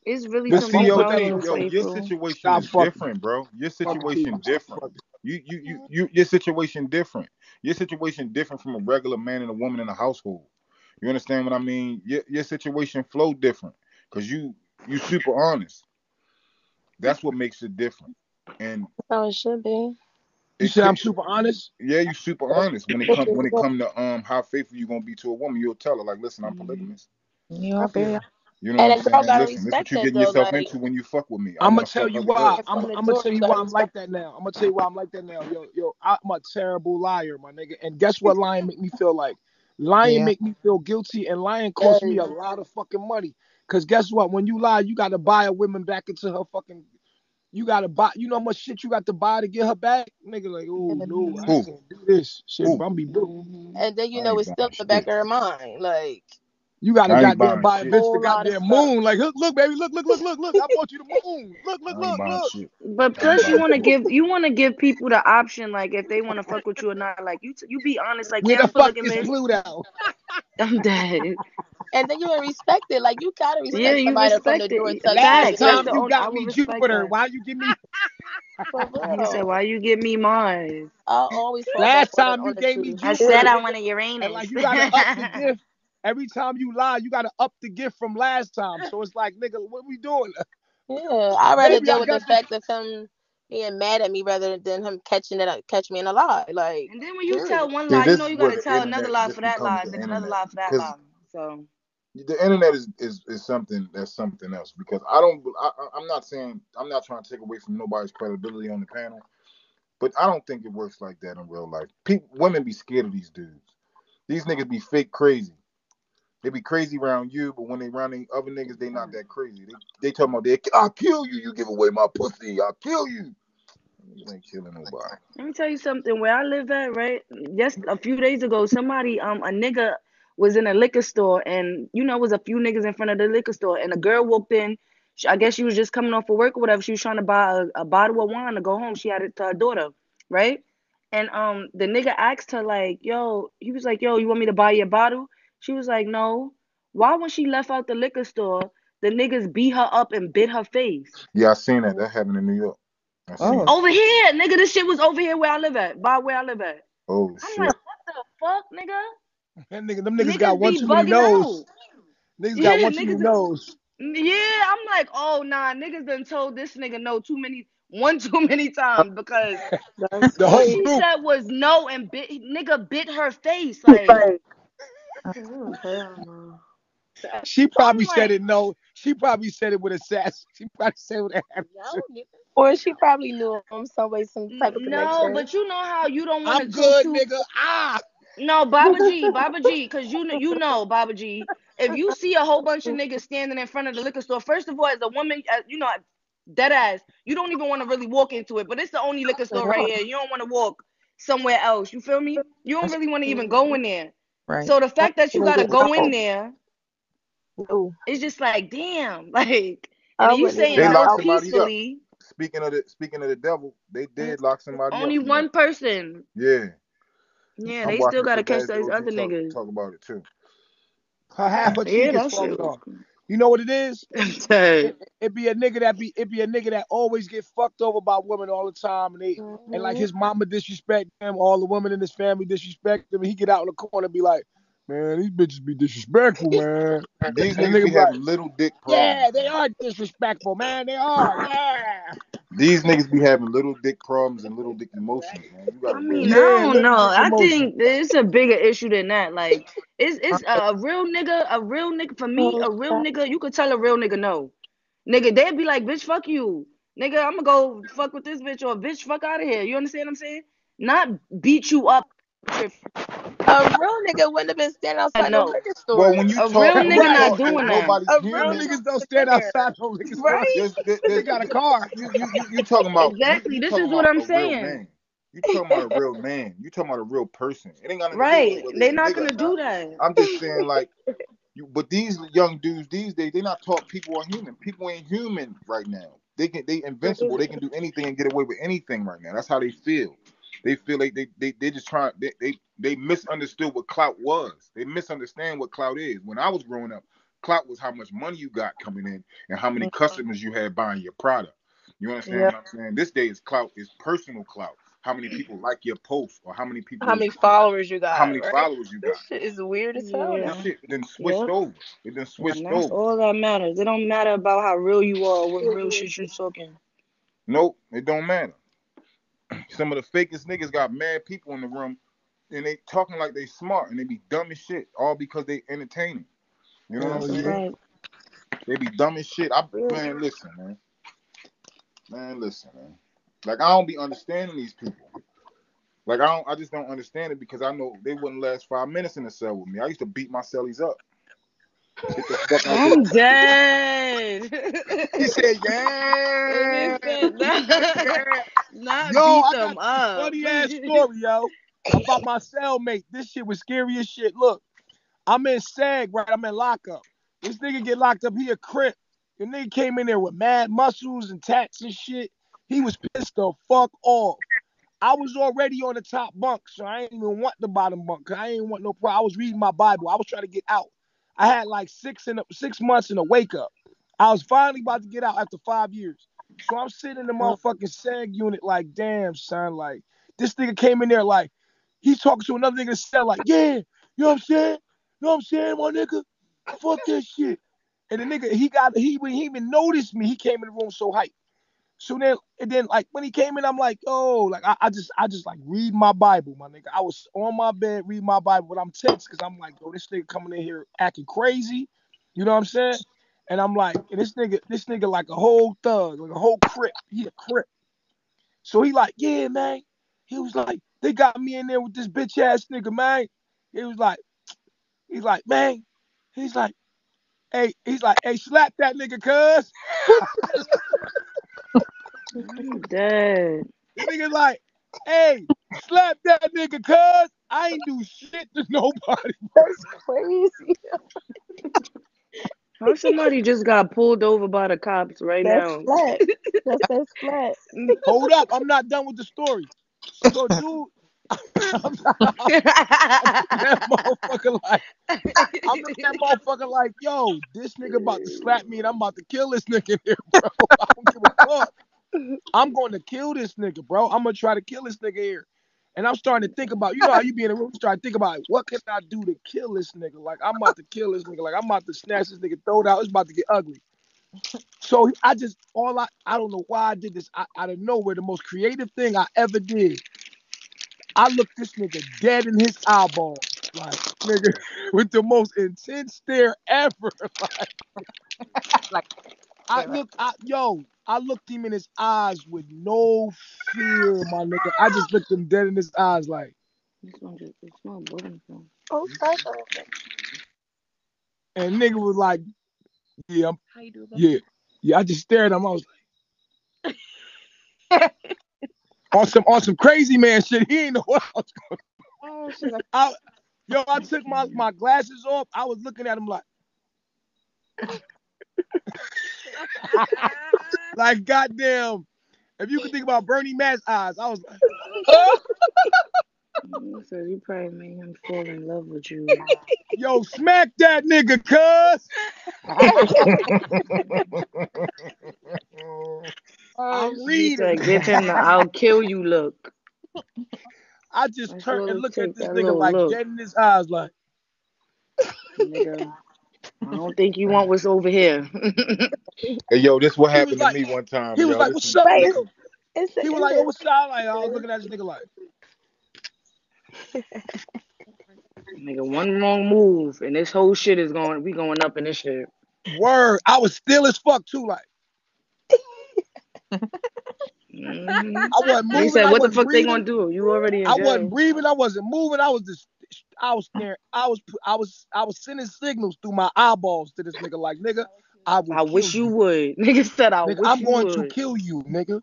it's really But That's some see, don't people yo, put out that here on see, the that's yo, fuck. your faithful. situation Stop is fucking. different, bro. Your Fuck a situation Kegel. Stop different. fucking. Your situation different. Your situation different from a regular man and a woman in a household. You understand what I mean? Your situation flow different because you super honest. That's what makes it different. And How it should be. You it say could, I'm super honest? yeah, you super honest when it come to how faithful you gonna be to a woman. You'll tell her like, listen, I'm Mhm. polygamous. You are Yeah. very. You know what And I'm a girl saying? gotta Listen, this what respect you that getting though. yourself Like into when you fuck with me. I I'm gonna want to tell fuck you other why. girls. and from the I'm gonna door, tell you you gotta why I'm respect. like that now. I'm gonna tell you why I'm like that now. Yo, I'm a terrible liar, my nigga. And guess what? Lying make me feel like lying Yeah. make me feel guilty, and lying costs me Yes. a lot of fucking money. Cause guess what? When you lie, you gotta buy a woman back into her fucking. You gotta buy. You know how much shit you got to buy to get her back, nigga. Like, oh no, I Who? can't do this shit. Who? I'm be broke. Mhm. And then you I know ain't it's still buying in the back shit. of her mind. Like You gotta I ain't goddamn buying buy a shit. bitch the whole lot of goddamn stuff. moon. Like, look, baby, look. I bought you the moon. I ain't buying Look. shit. But I ain't plus, buying shit. you want to give people the option, like if they want to fuck with you or not. Like you be honest, like Where yeah, the I'm fuck is polygamous. Pluto? I'm dead. And then you would respect it. Like, you gotta Yeah, respect you somebody to come to respect the door and it. tell you what Last it Facts. That's time the is. you only. I got would me respect Jupiter, that. why you give me? For Nigga said, real. "Why you give me mine?" I'll always fall back Last on time you gave me honesty. I said Jupiter, I nigga, want a and Uranus. like you gotta up the gift. Every time you lie, you gotta up the gift from last time. So it's like, nigga, what we doing? Yeah, I'd rather Maybe deal I with the got the. fact of him being mad at me rather than him catch me in a lie. Like, And then when you tell period. one See, lie, you this know is you where gotta the tell another internet lie just for that becomes lie, the and then another internet lie for that because lie. So the internet is something that's something else. Because I'm not saying I'm not trying to take away from nobody's credibility on the panel, but I don't think it works like that in real life. Women be scared of these dudes. These niggas be fake crazy. They be crazy around you, but when they around the other niggas, they not that crazy. They talking about I'll kill you. You give away my pussy. I'll kill you. You ain't killing nobody. let me tell you something. Where I live at, right? Just a few days ago, somebody, a nigga was in a liquor store, and it was a few niggas in front of the liquor store, and a girl walked in. I guess she was just coming off of work or whatever. She was trying to buy a bottle of wine to go home. She had it to her daughter, right? And the nigga asked her like, "Yo," he was like, "Yo, you want me to buy you a bottle?" She was like, "No." Why, when she left out the liquor store, the niggas beat her up and bit her face? Yeah, I seen that. That happened in New York. I seen Oh, that. Over here, nigga, this shit was over here where I live at, by where I live at. Oh I'm shit. like, what the fuck, nigga? them niggas got Niggas one be too many bugging no's. out. Niggas got Yeah, one too many niggas. no's. Yeah, I'm like, oh nah, niggas done told this nigga no one too many times because That's The all whole she crazy. group. said was no and nigga bit her face. Like, oh, hell no. She I'm probably said like, it no. She probably said it with a sass. She probably said it with an attitude. Or she probably knew him some way, some type of no, connection. but you know how you don't want to I'm talk good, to. nigga. Ah. No, Baba G, cause Baba G. If you see a whole bunch of niggas standing in front of the liquor store, first of all, as a woman, dead ass, you don't even want to really walk into it. But it's the only liquor store right here. You don't want to walk somewhere else. You feel me? You don't really want to even go in there. Right. So the fact that you Even gotta get go in out. there, No, it's just like, damn, like, and I then you wouldn't even saying They get no locked out. somebody up. peacefully. Speaking of the devil, they did lock somebody up Only from that. one person. Yeah, Yeah, I'm they still watching gotta catch Kabaz those OG other talk niggas. talk about it too. Half her Yeah, cheek is that shit falling was. off. You know what it is? Hey. It be a nigga that always get fucked over by women all the time, and like Mhm. his mama disrespect him, all the women in his family disrespect him, and he get out in the corner and be like, man, these bitches be disrespectful, man. These And the niggas nigga be be like, having little dick problems, yeah, they man. are disrespectful, man. They are, yeah, These niggas be having little dick problems and little dick emotions, man. You I gotta mean, I realize yeah, that. don't little know. dick I emotion. think it's a bigger issue than that. Like, it's a real nigga. For me, a real nigga, you could tell a real nigga no. Nigga, they'd be like, bitch, fuck you. Nigga, I'm gonna go fuck with this bitch or bitch, fuck out of here. You understand what I'm saying? Not beat you up. A real nigga wouldn't have been standing outside no No, liquor Well, store. a real when you nigga not talk, Right. if doing that. nobody's A real Real human, nigga niggas don't would stand care. outside no liquor store. Right? They got a car. you talking about Exactly. you This talking is what about I'm a real saying. man. You talking about a real man. You talking about a real person. It ain't got nothing to do with Right. whether They they a not nigga gonna or not. do that. I'm just saying like you. But these young dudes these days, they not taught people are human. People ain't human right now. They invincible. They can do anything and get away with anything right now. That's how they feel. They feel like they just trying they misunderstood what clout was. They misunderstand what clout is. When I was growing up, clout was how much money you got coming in and how many customers you had buying your product. You understand Yeah. what I'm saying? This day is clout is personal clout. How many people like your post or How many followers you how got, many right? followers you This got. shit is weird as hell This Yeah. now. shit then switched Yep. over. It then And switched that's over. all that matters. It don't matter about how real you are, what real shit you talking. Nope, it don't matter. Some of the fakest niggas got mad people in the room and they talking like they smart and they be dumb as shit, all because they entertaining. You know what I'm Hell That's a yeah. saying? fact. They be dumb as shit. Real. Man, listen, man. Man, listen, man. Like I don't be understanding these people. Like I just don't understand it because I know they wouldn't last 5 minutes in the cell with me. I used to beat my cellies up. Get the fuck out I'm there. dead. He said, And yeah. it said, He said, yeah. not Yo, beat I got them this up. funny ass story, yo, about my cellmate. This shit was scary as shit. Look, I'm in SAG, right? I'm in lockup. This nigga get locked up. He a crip. The nigga came in there with mad muscles and tats and shit. He was pissed the fuck off. I was already on the top bunk, so I ain't even want the bottom bunk. Cause I ain't want no problem. I was reading my Bible. I was trying to get out. I had like 6 months in a wake up. I was finally about to get out after 5 years. So I'm sitting in the motherfucking SAG unit like, damn, son, like, this nigga came in there like, he's talking to another nigga that said like, yeah, you know what I'm saying? You know what I'm saying, my nigga? Fuck that shit. And the nigga, he even noticed me. He came in the room so hype. So then, and then like when he came in, I'm like, oh, like I just like read my Bible, my nigga. I was on my bed reading my Bible, but I'm tense because I'm like, yo, this nigga coming in here acting crazy. You know what I'm saying? And I'm like, and this nigga like a whole thug, like a whole crip. He a crip. So he like, yeah, man. He was like, they got me in there with this bitch ass nigga, man. He was like, he's like, man. He's like, hey, slap that nigga, cuz. I'm dead. The nigga like, hey, slap that nigga, cuz. I ain't do shit to nobody. That's crazy. How somebody just got pulled over by the cops right That's now? flat. That's flat. Hold up, I'm not done with the story. So, dude, I'm looking at that motherfucker like, yo, this nigga about to slap me and I'm about to kill this nigga in here, bro. I don't give a fuck. I'm going to kill this nigga, bro. I'm going to try to kill this nigga here. And I'm starting to think about, you know how you be in a room, start to think about, what can I do to kill this nigga? Like, I'm about to kill this nigga. Like, I'm about to snatch this nigga, throw it out. It's about to get ugly. So I don't know why I did this. Out of nowhere, the most creative thing I ever did, I looked this nigga dead in his eyeball. Like, nigga, with the most intense stare ever. Like, I looked him in his eyes with no fear, my nigga. I just looked him dead in his eyes like, This one just, it's not button phone. Oh, sorry. and nigga was like, yeah, how you do, yeah. Yeah, I just stared at him. I was like, on some crazy man shit. He ain't know what I was going. Oh, she's like, I took my glasses off. I was looking at him like goddamn. If you could think about Bernie Mac's eyes, I was like, He said you probably made him fall in love with you. yo, smack that nigga, cuz. I'm He reading. said give him the I'll kill you look. I just That's turned all and it looked at takes, this that nigga little like look. dead in his eyes, like, Nigga, I don't think you want what's over here. Hey, yo, this what he was happened to like, me one time, he was yo. like, This what's is up, Right. nigga? It's He was like, yo, what's up? Like, I was looking at this nigga like, Nigga, one wrong move and this whole shit is going up in this shit. word. I was still as fuck too, like, Mm-hmm. I wasn't He moving, said, I what the wasn't fuck they gonna breathing. do? You already in I wasn't jail. breathing, I wasn't moving. I was just, I was staring. I was sending signals through my eyeballs to this nigga, like, nigga, I will I kill wish you you. would. Nigga said, I Nigga, wish I'm you going to would. kill you, nigga.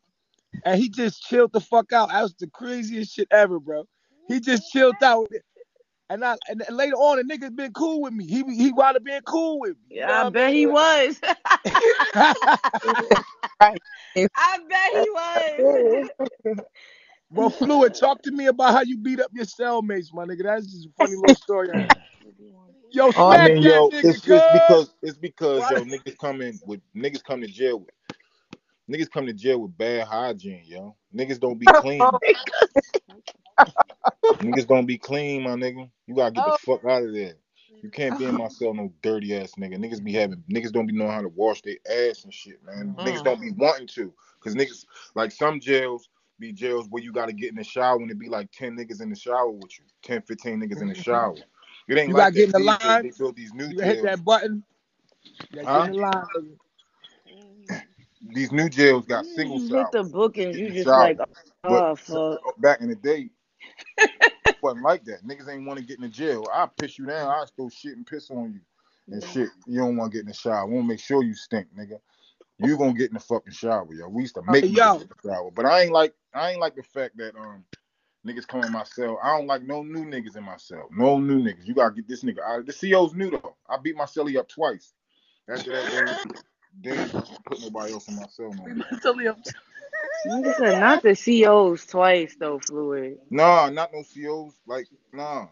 And he just chilled the fuck out. That was the craziest shit ever, bro. He just chilled out. And later on, the nigga been cool with me. He wound up being cool with me. You know Yeah, I what bet he was. I mean? right. I bet he was. But Fluid, talk to me about how you beat up your cellmates, my nigga. That's just a funny little story I had. Yo, Oh, I smack mean, that yo, nigga, it's because cuz. yo, niggas come to jail with bad hygiene, yo. Niggas don't be clean. Niggas don't be clean, my nigga. You gotta get the oh, fuck out of there. You can't be in my cell, no dirty ass nigga. Niggas don't be knowing how to wash their ass and shit, man. Niggas don't be wanting to. Cause niggas, like some jails, be jails where you gotta get in the shower and it be like 10 niggas in the shower with you. 10, 15 niggas in the shower. It ain't You like gotta get that in the these days. line. They built these new You gotta hit jails. that button. You gotta get Huh? in the line, nigga. These new jails got single You hit the showers. You just bookings, get in you the just shower. like, But oh fuck. back in the day, it wasn't like that. Niggas ain't want to get in the jail. I'll piss you down. I'll throw shit and piss on you and shit. You don't want to get in the shower. I want to make sure you stink, nigga. You gonna get in the fucking shower, yo. We used to Hey, make niggas yo. get in the shower. But I ain't like the fact that niggas come in my cell. I don't like no new niggas in my cell. No new niggas. You gotta get this nigga out. The CO's new though. I beat my cellie up twice. After that, they ain't put nobody else in my cell no more. Nigga said not the COs twice though, Fluid. Nah, not no COs. Like, nah.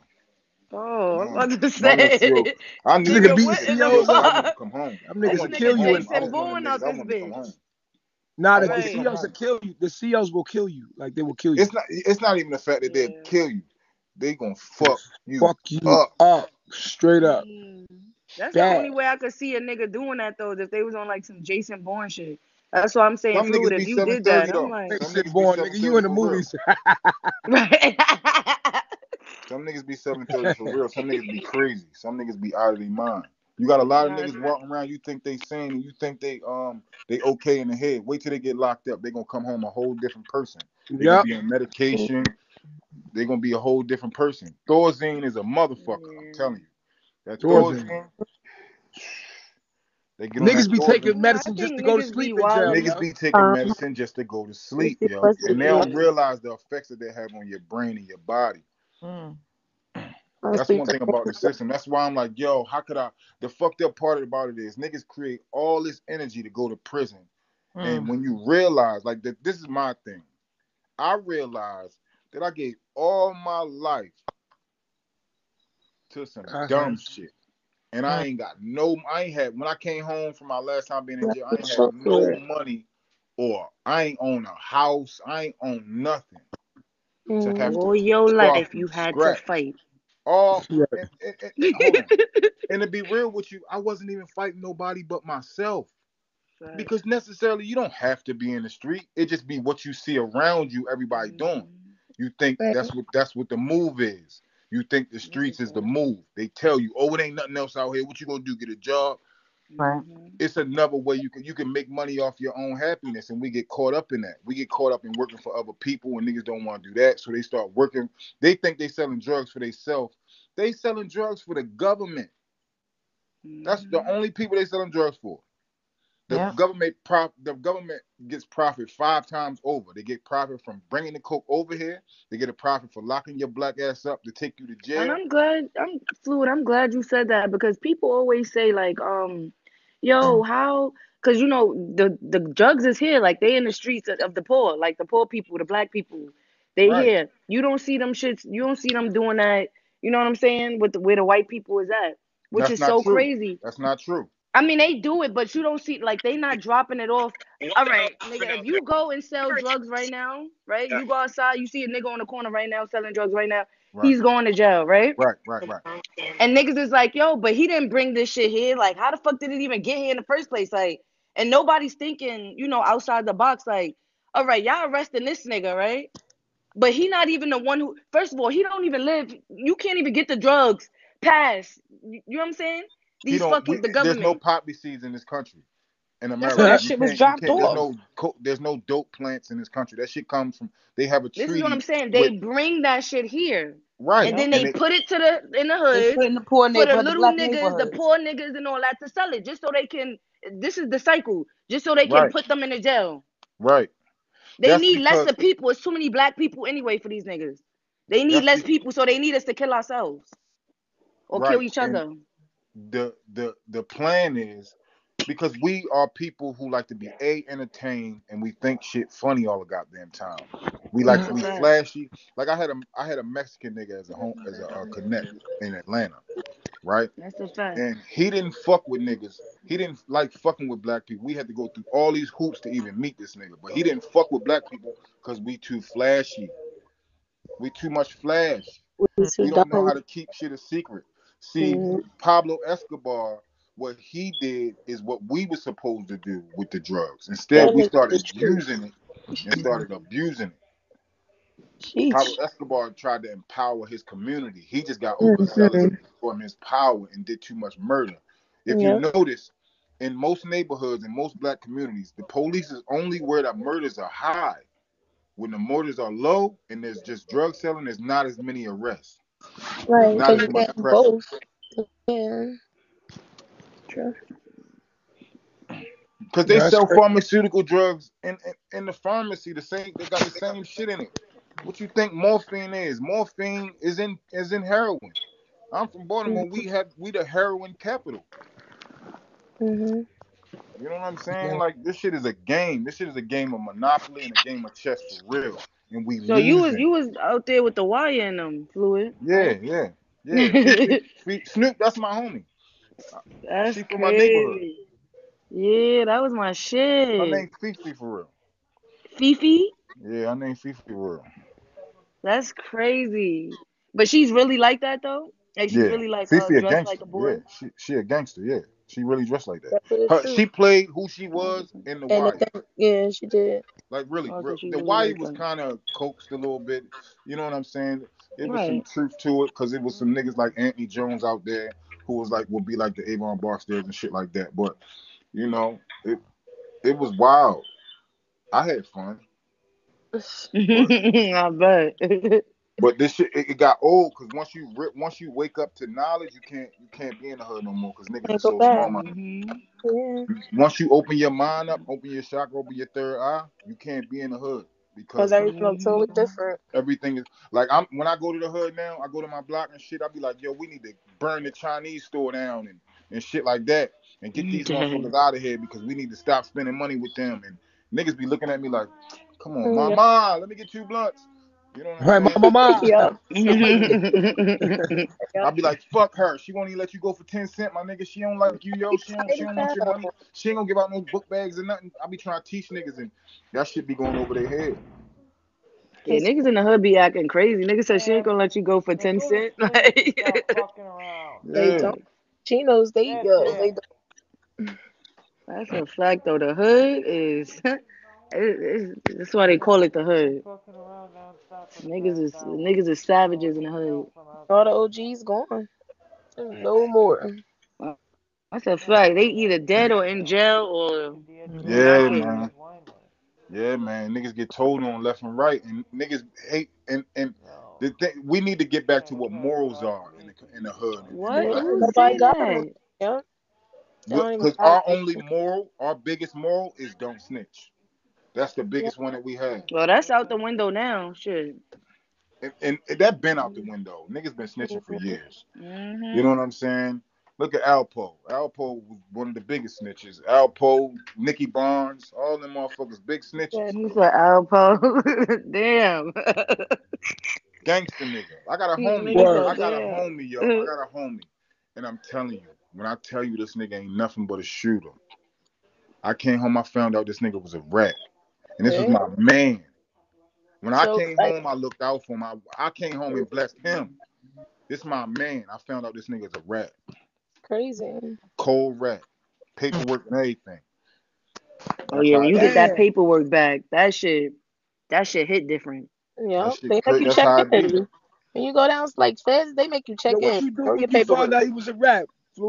Oh, I'm No, about to none of that say, CO. I need Nigga nigga, niggas beating to what get in the COs killed. I up. want them to fuck? come home. Them I This niggas will wanted them to kill nigga come you home. in I Jason was one of prison. them Bourne niggas. out I this wanted to come bitch. home. Nah, I the wanted to Right. come COs will home. kill you. The COs will kill you. Like they will kill you. It's not even the fact that they'll Yeah. kill you. They gonna fuck Just you fuck you up. up. Straight up. Mm. That's the Bad. only way I could see a nigga doing that though, is if they was on like some Jason Bourne shit. That's why I'm saying, Some niggas Fluid, be if you did that, 730 I'm though. like, Some Jason niggas be Bourne, nigga, you 730 in the for real. movies. right. Some niggas be 730 for real. Some niggas be crazy. Some niggas be out of their mind. You got a lot of Nah, niggas walking around. You think they sane and you think they okay in the head. Wait till they get locked up. They gonna come home a whole different person. They gonna Yep. be on medication. They gonna be a whole different person. Thorazine is a motherfucker. I'm yeah. telling you. That Thorazine. Thorazine. They get on that Niggas be taking Thorazine. Yeah, I medicine just to think go to niggas be sleep in jail, wilding. Niggas yo. be taking medicine just to go to It's sleep, yo, supposed to and they be. don't realize the effects that they have on your brain and your body. Mm. That's Sleep one thing about the system. That's why I'm like, yo, how could I? The fucked up part about it is niggas create all this energy to go to prison, and Mm. when you realize, like, that, this is my thing. I realized that I gave all my life to some Uh-huh. dumb shit. And Mm. I ain't had, when I came home from my last time being in jail, I ain't had so no good. money, or I ain't own a house, I ain't own nothing to have to All your start life from you had to scratch. fight. All, Right. hold on. And to be real with you, I wasn't even fighting nobody but myself. Facts. Because necessarily you don't have to be in the street. It just be what you see around you, everybody doing. Mhm. You think Right. that's what the move is. You think the That's a streets is the fact. move. They tell you, oh, it ain't nothing else out here. What you gonna do? Get a job? Right. Mhm. It's another way you can make money off your own happiness, and we get caught up in that. We get caught up in working for other people, and niggas don't want to do that, so they start working. They think they selling drugs for themselves. They selling drugs for the government. That's the Mhm. only people they selling drugs for. The Yeah. government the government gets profit 5 times over. They get profit from bringing the coke over here. They get a profit for locking your black ass up to take you to And jail. I'm glad, I'm Fluid. I'm glad you said that because people always say like, yo, how? Because you know the drugs is here, like they in the streets of the poor, like the poor people, the black people, they Right. here. You don't see them shits. You don't see them doing that. You know what I'm saying? With where the white people is at, which That's is not so true. crazy. That's not true. I mean, they do it, but you don't see like they not dropping it off. All right, nigga, if you go and sell drugs right now, right? You go outside, you see a nigga on the corner right now selling drugs right now. Right. He's going to jail, right? Right. And niggas is like, yo, but he didn't bring this shit here. Like, how the fuck did it even get here in the first place? Like, and nobody's thinking, outside the box. Like, all right, y'all arresting this nigga, right? But he not even the one who. First of all, he don't even live. You can't even get the drugs past. You know what I'm saying? He These don't. fucking the There's no government. poppy seeds in this country. In That's what America, I'm. That you shit was can't. You dropped can't. There's off. no. There's no dope plants in this country. That shit comes from. They have a This is what treaty I'm saying. They with. bring that shit here, Right. and Yep. then And they they. put it in the They put hoods it in the poor for the neighborhood, the little black niggas, the neighborhoods. poor niggas, and all that to sell it, just so they can. This is the cycle, just so they can Right. put them in the jail. Right. They That's need because. lesser people. It's too many black people anyway for these niggas. They need That's less be, people, so they need us to kill ourselves or kill right. each And other. the plan is because we are people who like to be entertained and we think shit funny all the goddamn time. We like That's to a be fact. flashy. Like I had a Mexican nigga as a home as a connect in Atlanta, right? That's a fact. And he didn't fuck with niggas. He didn't like fucking with black people. We had to go through all these hoops to even meet this nigga. But he didn't fuck with black people because we too flashy. We too much flash. We too We don't know done. how to keep shit a secret. See, Mhm. Pablo Escobar, what he did is what we were supposed to do with the drugs. That Instead, we nigga started was true. using it and started abusing it. Pablo Sheesh. Escobar tried to empower his community. He just got overzealous Mm-hmm. for his power and did too much murder. If you Yep. notice, in most neighborhoods, in most black communities, the police is only where the murders are high. When the murders are low and there's just drug selling, there's not as many arrests. There's Right, not because as you're much getting pressure. both. Yeah. True. Because they That's sell crazy. pharmaceutical drugs in the pharmacy. The same, they got the same shit in it. What you think morphine is? Morphine is in heroin. I'm from Baltimore. We the heroin capital. Mm-hmm. You know what I'm saying? Yeah. Like this shit is a game. This shit is a game of Monopoly and a game of chess for real. And we So you was losing. you was out there with the wire in them fluid, Yeah, right? yeah, Yeah, Fifi. Snoop, that's my homie. That's She from my neighborhood. crazy. Yeah, that was my Her shit. name Fifi for real. Fifi? Yeah, her name Fifi for real. That's crazy. But she's really like that though? Like she's Yeah, really like Fifi a dressed like gangster. a Yeah, boy? she a gangster. Yeah, she really dressed like that. That's what it's She true. played who she Oh, was in The And the Wire. thing, yeah, she did. Like really, so she The really Wire like was that. kind of coaxed a little bit. You know what I'm saying? It was some Right. truth to it because it was some niggas like Anthony Jones out there who was like would be like the Avon Barksdales and shit like that. But you know, it was wild. I had fun, but I bet. this shit it got old because once you wake up to knowledge, you can't be in the hood no more because niggas are Can't go so back. small minded. hmm Yeah. Once you open your mind up, open your chakra, open your third eye, you can't be in the hood Because because everything look hmm totally different. everything is like I'm when I go to the hood now, I go to my block and shit, I be like, yo, we need to burn the Chinese store down and shit like that and get these Dang. motherfuckers out of here because we need to stop spending money with them. And niggas be looking at me like, come on, Yeah. mama, let me get 2 blunts. You know what I'm Right, saying? mama. Yep. I'll Yep. be like, fuck her. She won't even let you go for 10 cents, my nigga. She don't like you, yo. She Excited don't want your cow. money. She ain't gonna give out no book bags or nothing. I be trying to teach niggas and that shit be going over their head. Yeah, It's niggas in the hood be acting crazy. Nigga said she ain't gonna let you go for 10 cents. Like, they Yeah. don't. Chinos, they yo, they don't. that's a fact though. The hood is that's why they call it the hood. Niggas is savages in the hood. All the OGs gone. No more. That's a fact. They either dead or in jail or Yeah, knocking. man. Yeah, man. Niggas get told on left and right, and niggas hate and the thing we need to get back to what morals are in the hood and What? black Yeah, Who's community. nobody saying got them. that? Yeah, they don't even Because have our them. only moral, our biggest moral is don't snitch. That's the Yeah, biggest one that we have. Well, that's out the window now. Shit. And that been out the window. Niggas been snitching for years. You know Mm-hmm. what I'm saying? Look at Alpo. Alpo was one of the biggest snitches. Alpo, Nicky Barnes, all them motherfuckers, big snitches. He said Alpo. Damn. Gangster nigga. I got a homie. Nigga Word. I said got a damn. homie, yo. I got a homie. And I'm telling you, when I tell you this nigga ain't nothing but a shooter, I came home, I found out this nigga was a rat. And this was yeah. my man. When I So came like home, I looked out for him. I came home and blessed him. This my man. I found out this nigga's a rat. crazy. Cold rat. Paperwork and everything. Oh That's yeah, when how you get it that Damn. paperwork back, that shit hit different. Yeah, that shit they make crazy. you That's check how it be. in. When you go down like feds, they make you Yo, check what in. you do Show when your you found paperwork. out he was a rap,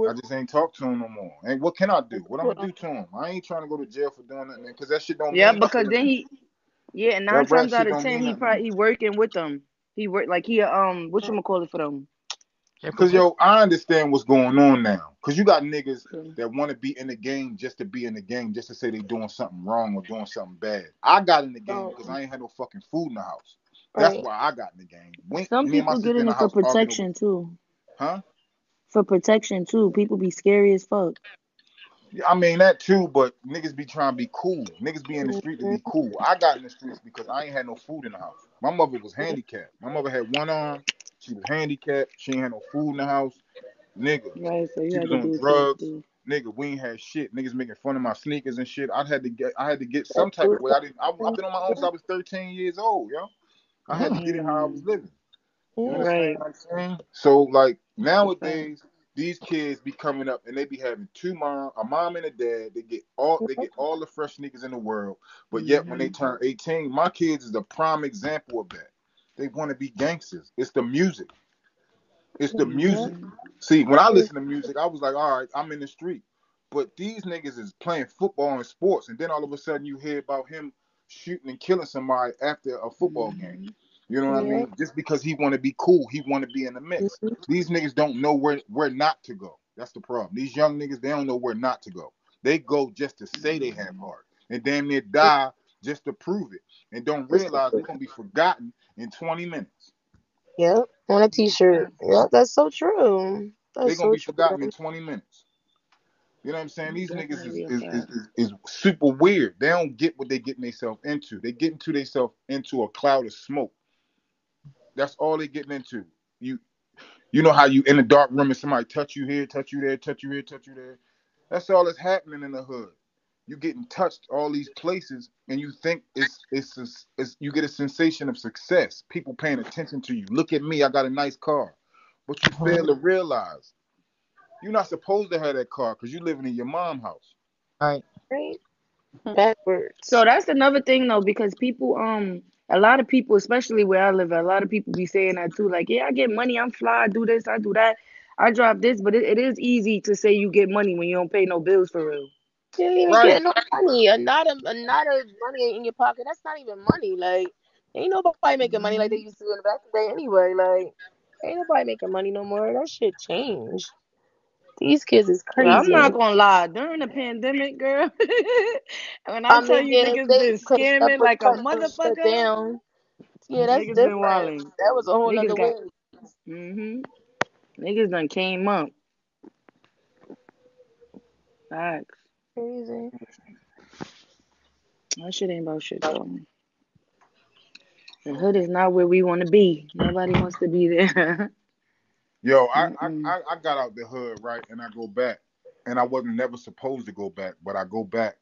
I Floyd? just ain't talked to him no more. And what can I do? What I'm Put gonna on. do to him? I ain't trying to go to jail for doing nothing, because that shit don't Yeah, mean nothing because to then me. yeah, and nine That rat times shit out of don't ten, mean nothing to me. he working with them. He work like he what you call it for them. Cause Information. yo, I understand what's going on now. Cause you got niggas that want to be in the game just to be in the game, just to say they doing something wrong or doing something bad. I got in the game because I ain't had no fucking food in the house. That's Right. why I got in the game. Some Me and my people get sister in in the it for house arguing over protection food. too. Huh? For protection too. People be scary as fuck. Yeah, I mean that too, but niggas be trying to be cool. Niggas be in the street to Mhm. be cool. I got in the streets because I ain't had no food in the house. My mother was handicapped. My mother had one arm. She was handicapped. She ain't had no food in the house. Nigga, Right, so you she had was to on do what you had to drugs. do. Nigga, we ain't had shit. Niggas making fun of my sneakers and shit. I had to get some That's type of true. way. I've been on my own since I was 13 years old, yo. I had to get it how I was Mm, living. You Yeah. understand right. what I'm saying? So like That's a fact. nowadays, these kids be coming up and they be having a mom and a dad. They get all the fresh sneakers in the world. But yet when they hmm turn 18, my kids is a prime example of that. They want to be gangsters. It's the music. It's the Yeah. music. hmm See, when I It's listen to music, I was like, all right, I'm in the street. But these niggas is playing football and sports, and then all of a sudden you hear about him shooting and killing somebody after a football game. hmm You know what I yeah. mean? Just because he want to be cool, he want to be in the mix. Mhm. These niggas don't know where not to go. That's the problem. These young niggas, they don't know where not to go. They go just to say they have heart, and damn near die just to prove it, and don't Just realize they're gonna be forgotten in 20 minutes. yeah. On a t-shirt. Yeah, that's so true. They're That's gonna so be forgotten in true. 20 minutes. You know what I'm saying? These niggas Definitely a fact. is super weird. They don't get what they getting themselves into. They get into themselves into a cloud of smoke. That's all they getting into. You You know how you in a dark room and somebody touch you here, touch you there, touch you here, touch you there. That's all that's happening in the hood. You getting touched all these places, and you think it's you get a sensation of success. People paying attention to you. Look at me, I got a nice car, but you fail to realize you're not supposed to have that car because you living in your mom's house. Right. Right? Backwards. So that's another thing though, because people a lot of people, especially where I live, a lot of people be saying that too. Like, yeah, I get money, I'm fly, I do this, I do that, I drop this, but it is easy to say you get money when you don't pay no bills for real. You ain't even Right. getting no money. A not of money in your pocket. That's not even money. Like, ain't nobody making money like they Hmm. used to in the back of the day anyway. Like, ain't nobody making money no more. That shit changed. These kids is Well, I'm crazy. not gonna lie. During the pandemic, girl, when I I tell mean, you yeah, niggas they been because stuff scamming was like a cut and shut motherfucker, down. Yeah, that's niggas been different. wilding. That was a whole Niggas nother got, way. hmm niggas done came up. Facts. Crazy. That shit ain't about shit though. The hood is not where we want to be. Nobody wants to be there. Yo, Mm-mm. I got out the hood, right, and I go back, and I wasn't never supposed to go back, but I go back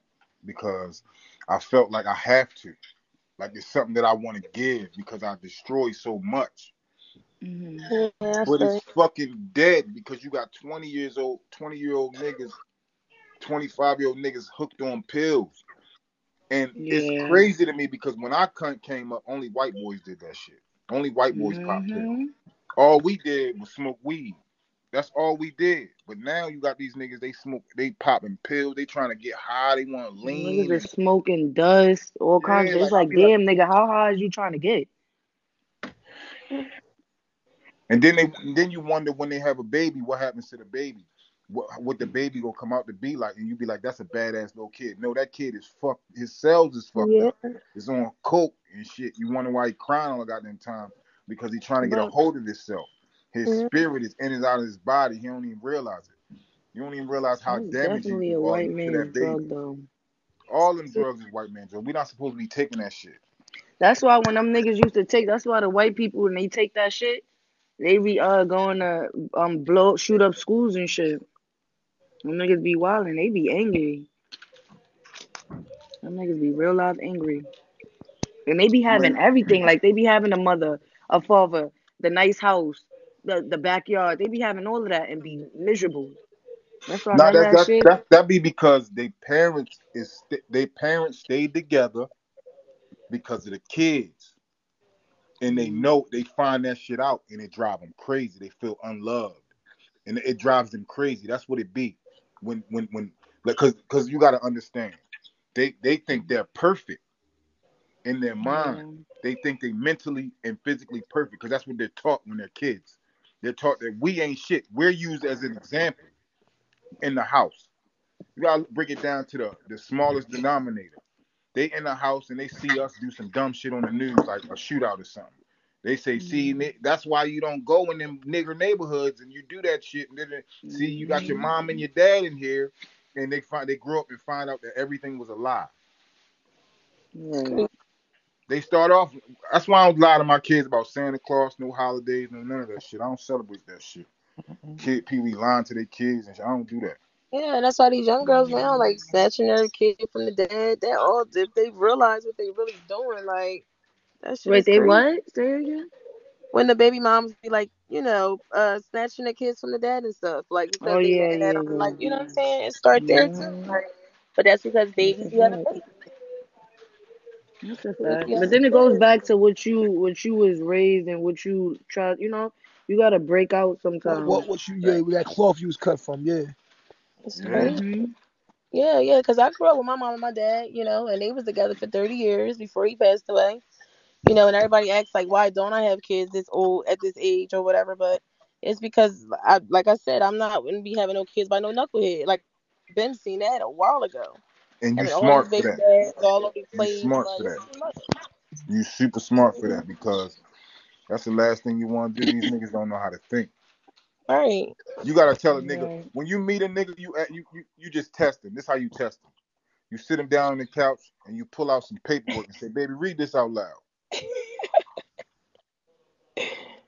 because I felt like I have to, like it's something that I want to give because I destroyed so much. Hmm. Yeah, I But it's feel fucking dead because you got 20 years old, 20-year-old niggas, 25-year-old niggas hooked on pills. And it's Yeah. crazy to me because when I came up, only white boys did that shit. Only white boys popped pills. Hmm. All we did was smoke weed. That's all we did. But now you got these niggas, they smoke, they popping pills, they trying to get high, they want Niggas lean is and smoking dust, all kinds of yeah, shit. It's like I like, be like, damn, nigga, how high is you trying to get? and then you wonder when they have a baby, what happens to the baby? What the baby gonna come out to be like, and you be like, that's a badass little kid. No, that kid is fucked. His cells is fucked yeah. up. It's on coke and shit. You wonder why he crying all the goddamn time because he trying to get a But hold of himself. His Mm, spirit is in and out of his body. He don't even realize it. You don't even realize how that's damaging definitely a you are white to that man's baby. drug, though. All them drugs is white man drugs. We not supposed to be taking that shit. That's why when them niggas used to take, that's why the white people, when they take that shit, they be going to shoot up schools and shit. Them niggas be wild and they be angry. Them niggas be real life angry. And they be I having mean, everything. Like they be having a mother, a father, the nice house, the backyard. They be having all of that and be miserable. That's why now none of that that that shit. that that be because they parents stayed together because of the kids, and they Mm, know they find that shit out, and it drive them crazy. They feel unloved, and it drives them crazy. That's what it be when because you got to understand they think they're perfect in their mind. yeah. They think they mentally and physically perfect because that's what they're taught when they're kids. They're taught that we ain't shit. We're used as an example in the house. You gotta break it down to the smallest denominator. They in the house and they see us do some dumb shit on the news, like a shootout or something. They say, "See, Mm, that's why you don't go in them nigger neighborhoods and you do that shit." And then see, you got your mm-hmm. mom and your dad in here, and they grow up and find out that everything was a lie. Right. They start off. That's why I don't lie to my kids about Santa Claus, no holidays, no none of that shit. I don't celebrate that shit. People be lying to their kids and shit. I don't do that. yeah, that's why these young girls now like snatching their kid from the dad. They're all if they realize what they really doing. Like that shit Wait, is they crazy. what? Say it again. When the baby moms be like, snatching the kids from the dad and stuff, like Oh because they yeah, mad at yeah, them, yeah. like you know what I'm saying. It start there too. Mm-hmm. Like, but that's because That's babies a be having fact. babies. That's a Babies fact. be But having then it goes kids. back to what you was raised and what you try. You gotta break out sometimes. What you Right. yeah, where that cloth you was cut from, yeah. It's Yeah. crazy. Mm-hmm. Yeah, yeah. Because I grew up with my mom and my dad, and they was together for 30 years before he passed away. And everybody acts like, why don't I have kids this old at this age or whatever? But it's because, like I said, I'm not gonna be having no kids by no knucklehead. Like I've been seen that a while ago. And you Having all these smart for baby that. dads all over the You place, smart for like that. it's too much. You super smart for that because that's the last thing you want to do. These niggas don't know how to think. Right. You gotta tell a nigga Right. when you meet a nigga, you just test him. This is how you test him. You sit him down on the couch and you pull out some paperwork and say, "Baby, read this out loud."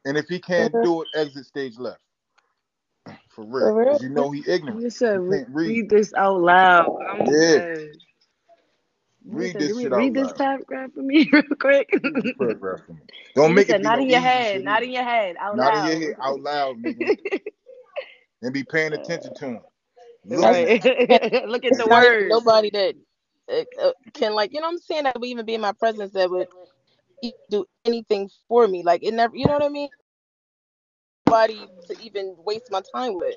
And if he can't do it, exit stage left. For real. For real? Because you know he ignorant. You said He can't read. read this out loud. I'm Yeah. dead. Nigga Read said, "Do this we shit out read this loud. paragraph for me real quick?" Read this paragraph for me. Don't Nigga make it said, be "Not no in your easy head, shit not either. in your head, out Not in your loud." head, out loud, nigga. And be paying attention to him. Looking That's at Right. him. Look at it's the not even words. nobody that can, like, you know what I'm saying, that would even be in my presence that would do anything for me. Like, it never, you know what I mean? Nobody to even waste my time with.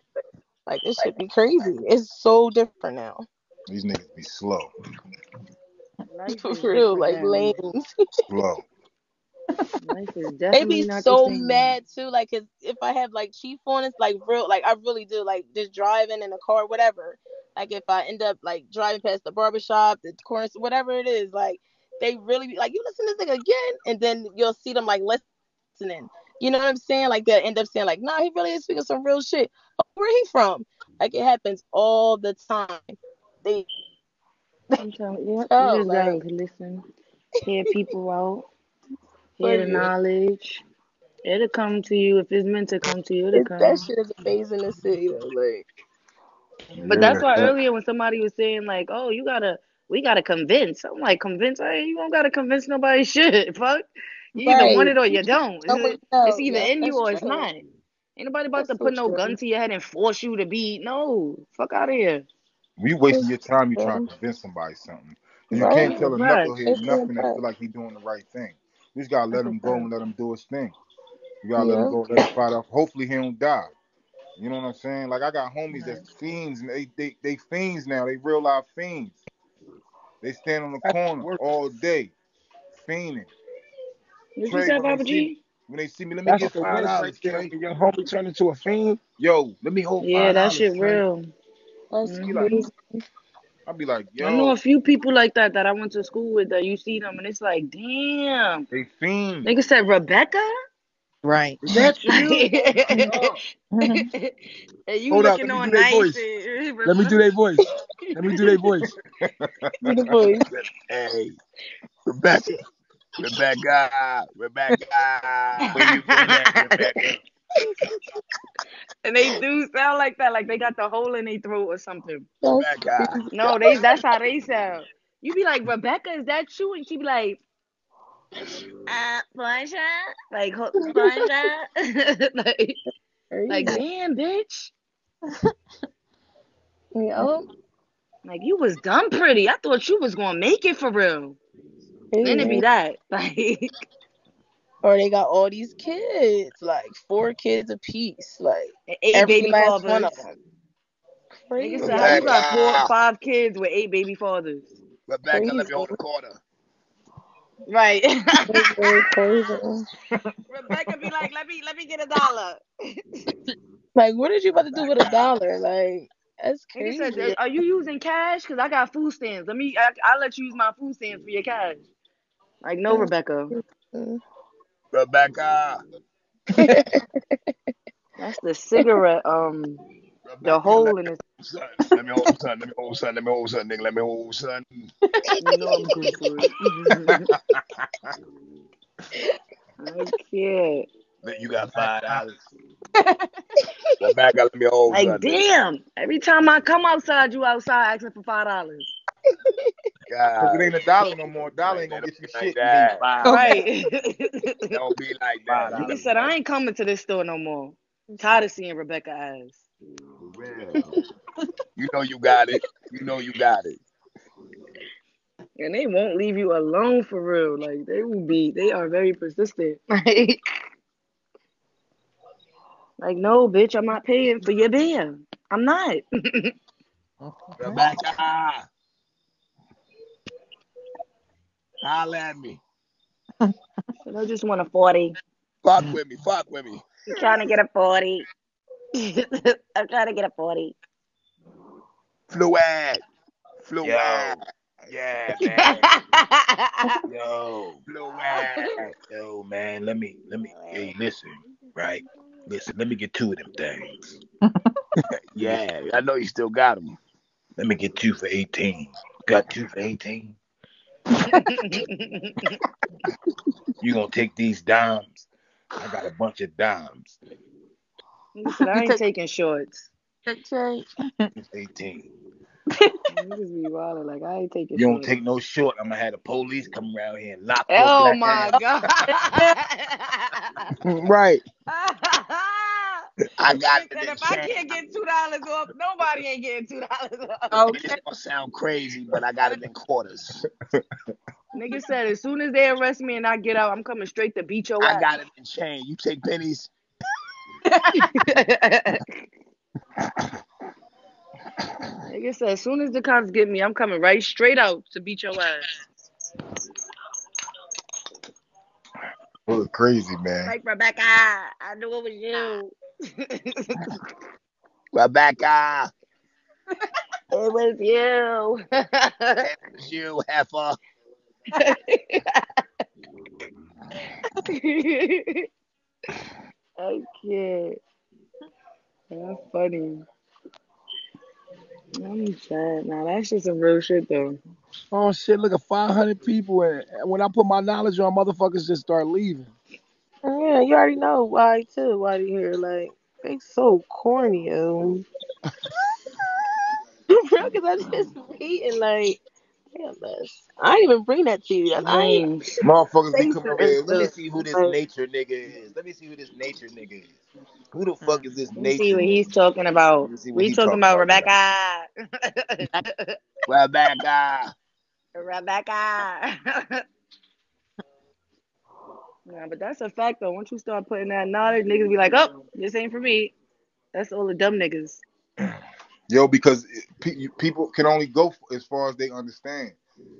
Like, this should be crazy. It's so different now. These niggas be slow. Life For is real, different like now. lanes. Slow. Life is They definitely be not the so same. mad too. Like, 'cause if I have like chief on, it's like real. Like, I really do. Like, just driving in a car, whatever. Like, if I end up like driving past the barbershop, the corner, whatever it is, like they really be like, "You listen to this nigga again," and then you'll see them like listening. You know what I'm saying? Like, they'll end up saying like, "Nah, he really is speaking some real shit." Oh, where he from? Like, it happens all the time. They Sometimes, yep, you tell just gotta like listen, hear people out, for hear the you. knowledge. It'll come to you if it's meant to come to you. It'll That come. shit is amazing to see though. Like, But that's Yeah. why earlier when somebody was saying like, "Oh, we gotta convince," I'm like, "Convince? Hey, you don't gotta convince nobody shit. Fuck, you either want right? it or You you just don't. know what you It's know. either Yep, in you that's or it's true. not. Ain't nobody about That's to so put no gun true. to your head and force you to be. No, fuck out of here. We wasting That's your time. You trying to true. convince somebody something. Because you Right? can't No, tell a facts. knucklehead It's an nothing that impact. feel like he doing the right thing. You just gotta let That's a him go fact. and let him do his thing. You gotta let him Yeah. go, let him fight off. Hopefully he don't die. You know what I'm saying? Like I got homies that's Right. fiends and they fiends now. They real life fiends. They stand on the That's corner worse. all day, fiending. What you Trey, said, Papa G? when they see me, let me That's get the five worst right dollars, there. Trey. When your homie turn into a fiend, Yo, let me hold Yeah, five that dollars, shit Trey. real. That's Be like, Hmm. crazy. I'll be like, I know a yo, few people like that that I went to school with that you see them and it's like, damn. they fiends. Nigga said Rebecca? Right. Is that Like, you? Oh my god. and you Hold up, looking let me all do their nice voice. Let me do their voice. Let me do their voice. Do the voice. Hey, Rebecca, Rebecca, where you been at, Rebecca? and they do sound like that, like they got the hole in their throat or something. That's Rebecca. crazy. No, that's how they sound. You be like, Rebecca, is that you? And she be like, Punch out? Like, punch out? like, Crazy. damn, bitch. Yep. Like, you was dumb pretty. I thought you was gonna make it for real. Then it be Crazy. that. Like, Or they got all these kids, like 4 kids apiece, like eight every baby last one of fathers. them. Nigga said, how you Crazy. got Rebecca, 5 kids with 8 baby fathers? Rebecca, let Crazy. me hold a quarter. Right. It's very crazy. Rebecca be like, let me get $1. Like, what did you about to do with a Rebecca. dollar? Like, that's Nigga said, crazy. are you using cash? Cause I got food stamps. I'll let you use my food stamps for your cash. Like, no, That's Rebecca. crazy. Rebecca. That's the cigarette, the Rebecca, let hole in me his, hold son. Let me hold son. Let me hold son. Let me hold son, nigga. Let me hold son. you know I'm goofy. I can't. You got Rebecca. $5. Rebecca, let me hold Like, son, nigga. damn. Every time I come outside, you outside asking for $5. Because it God, ain't a dollar no more. A dollar like ain't that. gonna Don't get be you like shit. You need that. five now. Right. Don't be like that. You Nigga got said, like I ain't coming to this store no more. Tired of seeing Rebecca ass. for real. You know you got it. You know you got it. And they won't leave you alone for real. Like, they are very persistent. Like, no, bitch, I'm not paying for your beer. I'm not. Rebecca, holla at me. And I just want a 40. Fuck with me. Fuck with me. I'm trying to get a 40. I'm trying to get a 40. Fluid. Fluid. Yo. Yeah, man. Yo, fluid. Yo, man. Hey, listen, right? Listen, let me get 2 of them things. Yeah, I know you still got them. Let me get 2 for 18. Got 2 for 18? You gonna take these dimes? I got a bunch of dimes. Nigga said I ain't taking shorts. That's right. It's 18. Niggas be wild like I ain't taking You don't shorts. take no short. I'm gonna have the police come around here and lock your Oh black my ass. god. Right. I got Nigga it said in if I chain. can't get $2 off, nobody ain't getting $2 off. And this gonna sound crazy, but I got it in quarters. Nigga said as soon as they arrest me and I get out, I'm coming straight to beat your I ass. got it in chain. You take pennies. Nigga said as soon as the cops get me, I'm coming right straight out to beat your ass. Well, crazy, man. Like Rebecca, I knew it was you. Rebecca, It was you. it was you, heifer. I can't. That's funny. I'm sad. Nah, that's just some real shit though. Oh shit! Look at 500 people, and when I put my knowledge on, motherfuckers just start leaving. Yeah, you already know why too. Why they here? Like they so corny, yo. Bro, because I just reading like, damn, this. I didn't even bring that to you. I ain't Names. Motherfuckers be say coming over certain here. Let me stuff. see who this Like, nature nigga is. Let me see who this nature nigga is. Who the fuck is this Let me see nature what nigga? he's talking Let about. me see what We he talking talking about about. Rebecca. Rebecca. Rebecca. Nah, but that's a fact though. Once you start putting that knowledge, niggas be like, oh, this ain't for me. That's all the dumb niggas. Yo, because people can only go as far as they understand.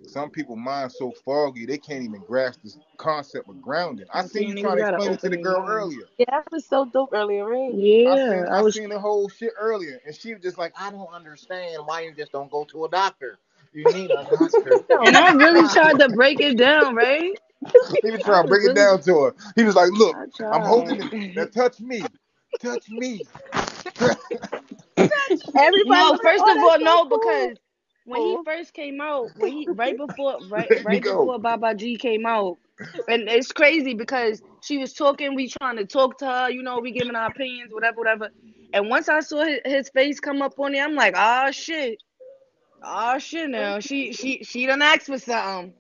Some people mind so foggy they can't even grasp this concept of grounding. I seen you Niggas trying to gotta explain it to open the their girl mind. earlier. yeah, that was so dope earlier, right? Yeah, I I was, seen the whole shit earlier, and she was just like, I don't understand why you just don't go to a doctor. You need a doctor. and I really Why? tried to break it down, right? He was I trying to was break it really, down to her. He was like, look, I I'm holding tried. it. Now touch me. Touch me. Everybody No, was like, first "Oh, of all, that's so no, because when he cool." first came out, when he There you right go. before Baba G came out, and it's crazy because she was talking, we trying to talk to her, we giving our opinions, whatever, whatever. And once I saw his face come up on it, I'm like, oh shit, now she done asked for something.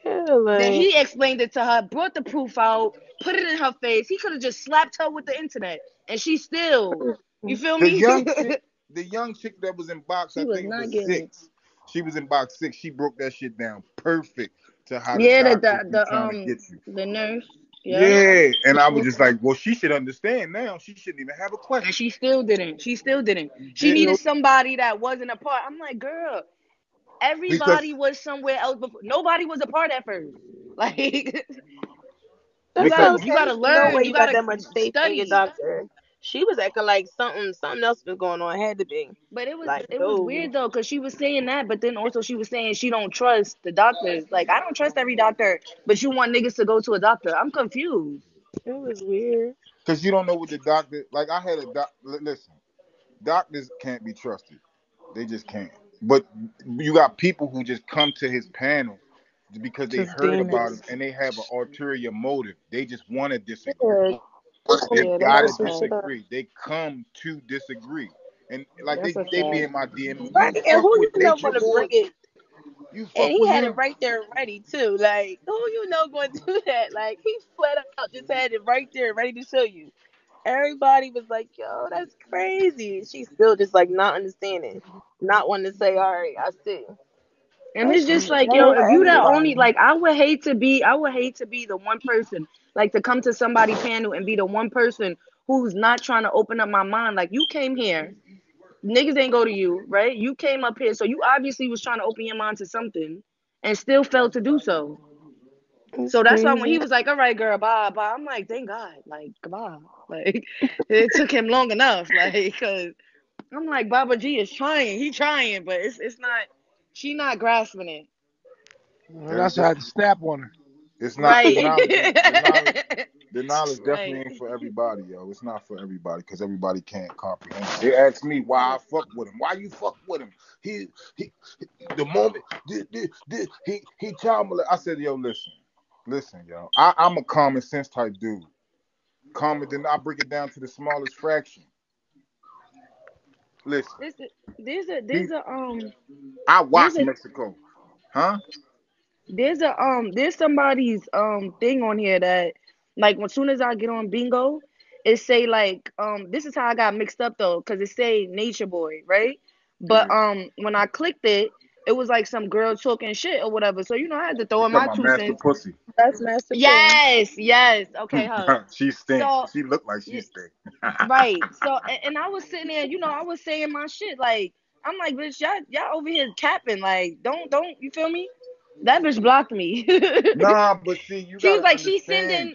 Yeah, Then like he explained it to her, brought the proof out, put it in her face. He could have just slapped her with the internet, and she still, you feel The me? young chick, the young chick that was in box, I She was think it not was getting it. 6. She was in box 6. She broke that shit down perfect to how the Yeah, doctors be trying to get you. the nurse. Yep. Yeah, and I was just like, well, she should understand now. She shouldn't even have a And question. she still didn't. She still didn't. She Didn't needed somebody that wasn't a part. I'm like, girl, everybody because was somewhere else before. Nobody was a part at first. Like that's what because I'm you saying. gotta There's no learn. way You you got gotta that much faith in your study. doctor. She was acting like something else was going on. Had to be But like, it was no, weird though, because she was saying that, but then also she was saying she don't trust the doctors. Like I don't trust every doctor, but you want niggas to go to a doctor. I'm confused. it was weird. you don't know what the doctor like. I had a listen. Doctors can't be trusted. They just can't. But you got people who just come to his panel because they Just heard about him demons. and they have an ulterior motive. They just want to disagree. Yeah, They yeah, they gotta mess some That's shit up. disagree. They come to disagree. And like a they be fact. in my DM. Right, You and fuck who with you know Nature going to bring Boy? it? You And fuck he with had it him? right there ready too. Like, who you know going to do that? Like, he flat out just had it right there ready to show you. Everybody was like, "Yo, that's crazy." She's still just like not understanding, not wanting to say, "All right, I see." And That's it's just like, that yo, ain't if for you that everybody. only like I would hate to be the one person, like to come to somebody panel and be the one person who's not trying to open up my mind. Like you came here, niggas ain't go to you, right? You came up here, so you obviously was trying to open your mind to something and still failed to do so. It's So that's why when crazy. he was like, all right, girl, bye, bye, I'm like, thank God, like, goodbye. Like, it took him long enough, like, because I'm like, Baba G is trying, he trying, but it's not, she not grasping it. And that's why I had to snap on her. It's not the Right. knowledge. The knowledge definitely Right. ain't for everybody, yo. It's not for everybody because everybody can't comprehend it. They ask me why I fuck with him. Why you fuck with him? He the moment he child molest. I said, yo, listen, yo. I'm a common sense type dude. Calm it. Then I break it down to the smallest fraction. Listen, There's a, there's a he, there's a um I there's watch a Mexico, huh? there's somebody's thing on here that like as soon as I get on bingo, it say like this is how I got mixed up though, cause it say Nature Boy, right? But Yeah. when I clicked it, it was like some girl talking shit or whatever. So I had to throw You in talking my about two Master cents. Pussy? That's Master P. Yes, yes. Okay, huh. She stink. So She look like she y- stink. right. So and I was sitting there, I was saying my shit like I'm like, bitch, y'all over here capping. Like, don't you feel me? That bitch blocked me. Nah, but see, you She was gotta like, understand.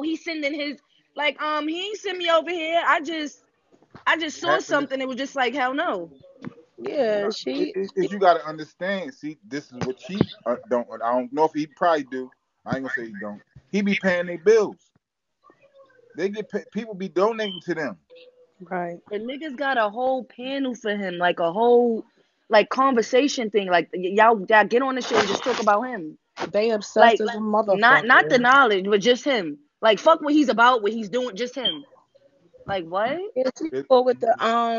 he's sending his like he ain't send me over here. I just saw Happiness. something. It was just like hell no. Yeah, No, it's you gotta understand. See, this is what she don't. I don't know if he probably do. I ain't gonna say he don't. He be paying their bills. They get people be donating to them. right. The niggas got a whole panel for him, like a whole like conversation thing. Like y'all get on the shit and just talk about him. They obsessed Like as a not the motherfucker. knowledge, but just him. Like fuck what he's about, what he's doing, just him. Like what? Yeah, she It, fought with the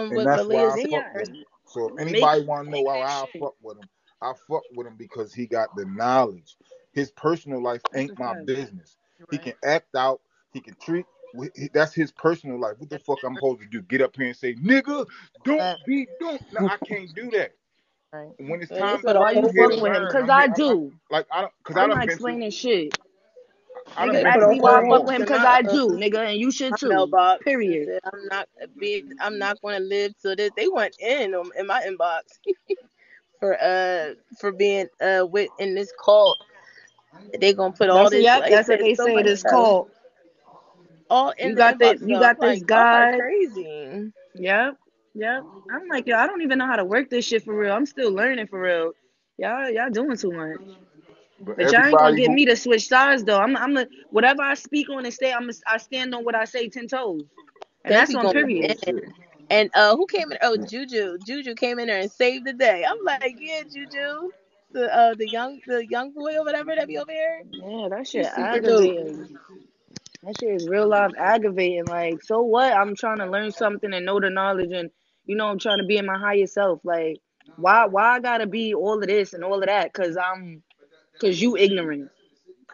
and with that's why I Malia's Then fuck y'all with sister. him. So if make anybody want to know that how I shit. fuck with him, I fuck with him because he got the knowledge. His personal life That's a ain't my fact. business. You're He right. can act out. He can treat. That's his personal life. What the fuck I'm supposed to do? Get up here and say, nigga, don't. No, I can't do that. Right. When it's And they time So put a for why you I'm whole here to fuck with him? learn. Cause I'm here. I I'm do. like I don't because I I'm done not been to explaining shit. I done Niggas they been put ask to a me why I whole fuck Walmart. with hoax him in cause my I do, nigga, and you should too. mailbox and Period. said I'm not going to live till this. They went in my inbox for being with in this cult. They gonna put all this like That's what said they so say much this stuff called. all in You the got the inbox you though. I'm got this like, y'all are guy. crazy. Yep. Yep. I'm like, yo, I don't even know how to work this shit for real. I'm still learning for real. Y'all doing too much. But But y'all ain't gonna everybody get who me to switch sides though. Whatever I speak on and say, I stand on what I say 10 toes. And They that's be on going yeah, period. bullshit. and who came in? Oh, Yeah. Juju came in there and saved the day. I'm like, yeah, Juju, the young boy or whatever that be over here. Yeah, that shit He's super dope. aggravating. That shit is real life aggravating. Like, so what? I'm trying to learn something and know the knowledge, and I'm trying to be in my higher self. Like, why I gotta be all of this and all of that? Cause you ignorant.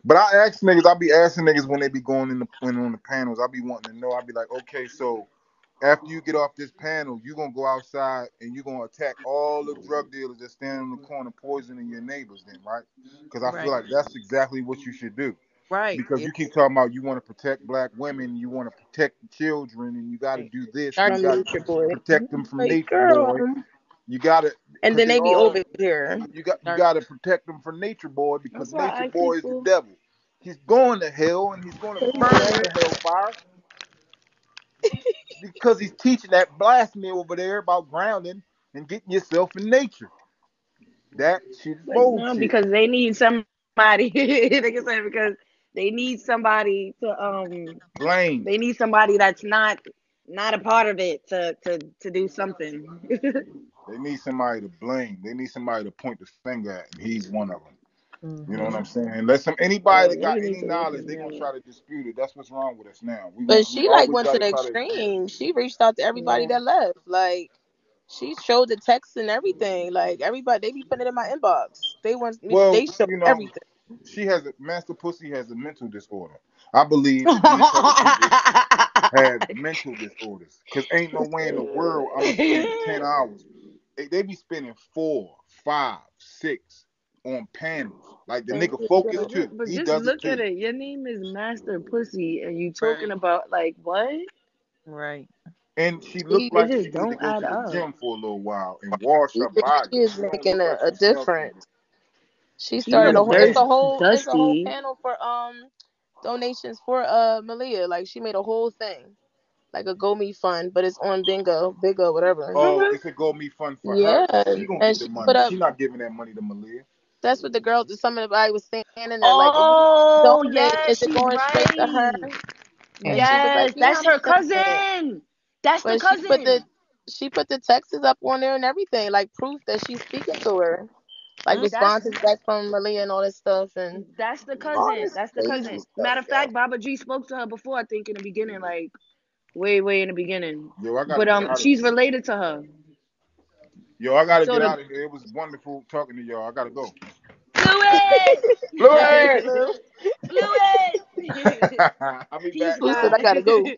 But I ask niggas, I be asking niggas when they be going in the when on the panels, I be wanting to know. I be like, okay, so after you get off this panel, you gonna go outside and you gonna attack all the drug dealers that stand in the corner poisoning your neighbors, then right? Because I feel Right, like that's exactly what you should do. right. Because Yeah, you keep talking about you want to protect black women, you want to protect the children, and you got to right. do this, and you From got to Nature Boy. protect them from Like, nature, girl. boy. You got to, And because then they they be all over here. you got to protect them from nature, boy, because That's why nature I ask boy is the people. devil. He's going to hell and he's going to Crazy, burn in right? the hellfire because he's teaching that blasphemy over there about grounding and getting yourself in nature. That shit is Like, no, bullshit. because they need somebody. They can say because they need somebody to Blame. they need somebody that's not a part of it to do something. They need somebody to blame. They need somebody to point the finger at, and he's one of them. You know what I'm Hmm. saying? Unless Yeah, anybody that got niggas need any to look knowledge, they gonna at try to dispute it. That's what's wrong with us now. But We she like always went to gotta the try to. extreme. She reached out to everybody yeah. that left. Like she showed the text and everything. Like everybody, they be putting it in my inbox. They want me. Well, They show you know, everything. she has a master pussy has a mental disorder. I believe that these type of people have mental disorders. Cause ain't no way in the world I'm gonna spend 10 hours. They be spending 4, 5, 6 on panels. Like the Thank nigga you. focus But Girl. too. but He just does it look at too. it. Your name is Master Pussy, and you talking Right. about like what? Right. And she looked She, It like just she need to don't go add to the up. gym for a little while and wash her body. she is She don't making look like a she smells good. difference. She She started look a whole. It's Yeah. a whole. It's a whole dusty. panel for donations for Malia. Like she made a whole thing, like a GoMe fund, but it's on Bingo, whatever. Oh, Mhm. it's a go me fun for her. Yeah, She gonna and get the she put money. up. She not giving that money to Malia. That's what the girl. Some of the I was saying, and they're like, if you Oh donate, yes, is it she's going straight to her? right. And she was like, Yes, yeah, that's I'm her doing it. cousin. That's the But cousin. she put the texts up on there and everything, like proof that she's speaking to her. like That's responses back from Malia and all this stuff and that's the all cousin. this That's the crazy cousin. stuff, Matter of yo. fact, Baba G spoke to her before. I think in the beginning, like way in the beginning. Yo, I gotta But get out of she's here. related to her. Yo, I gotta So get the out of here. It was wonderful talking to y'all. I gotta go. Fluid, Louis! Blue, Fluid. I'll be Peace, back, Blue said yo. I guy. gotta go.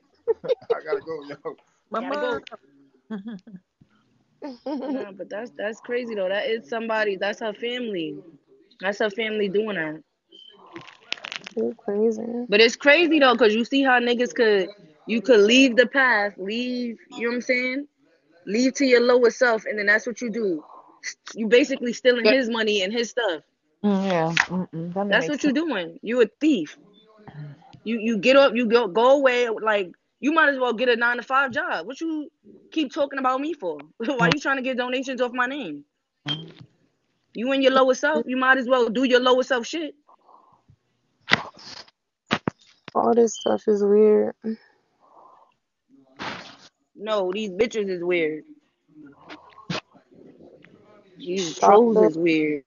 I gotta go, yo. Gotta Mama. go. Nah, but that's crazy though. That is somebody. That's her family. That's her family doing that. You crazy. But it's crazy though, cause you see how niggas you could leave the path, leave. You know what I'm saying? Leave to your lower self, and then that's what you do. You basically stealing Yep. his money and his stuff. Yeah. That don't That's make what you sense. doing. You a thief. You get up, you go away. Like you might as well get a 9 to 5 job. What you keep talking about me for? Why you trying to get donations off my name? You and your lower self. You might as well do your lower self shit. All this stuff is weird. No, these bitches is weird. These trolls Chocolate. is weird.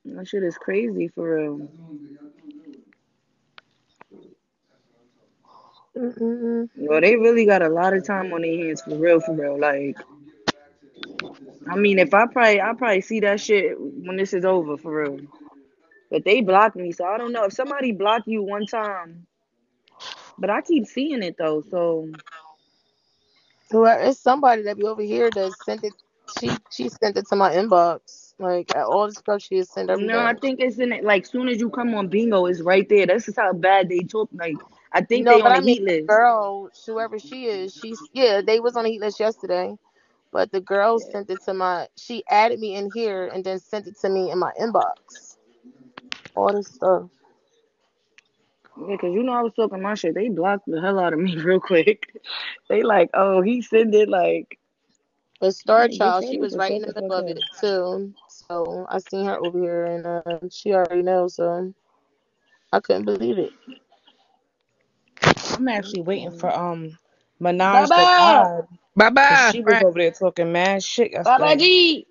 That shit is crazy for real. Mm-mm. Well, they really got a lot of time on their hands for real, for real. Like, I mean, if I probably see that shit when this is over for real. But they blocked me, so I don't know if somebody blocked you one time. But I keep seeing it though, so Whoever it's somebody that be over here that sent it. She sent it to my inbox. Like all the stuff she has sent no, I everything. think it's in it. Like, soon as you come on bingo, it's right there. That's just how bad they talk. Like, I think No, they but on the I mean heat the list. girl, whoever she is, she's yeah. They was on the heat list yesterday, but the girl Yeah, sent it to my. She added me in here and then sent it to me in my inbox. All this stuff. yeah, cause you know I was talking my shit. They blocked the hell out of me real quick. They like, oh, he sent it. But Star Like, bitch, Child, I she need was to right in shut the the middle fuck of up. it too. So I seen her over here, and she already knows. So I couldn't believe it. I'm actually waiting for Minaj the Baba, God, Bye cause bye, she was Frank. over there talking mad shit Baba yesterday. G,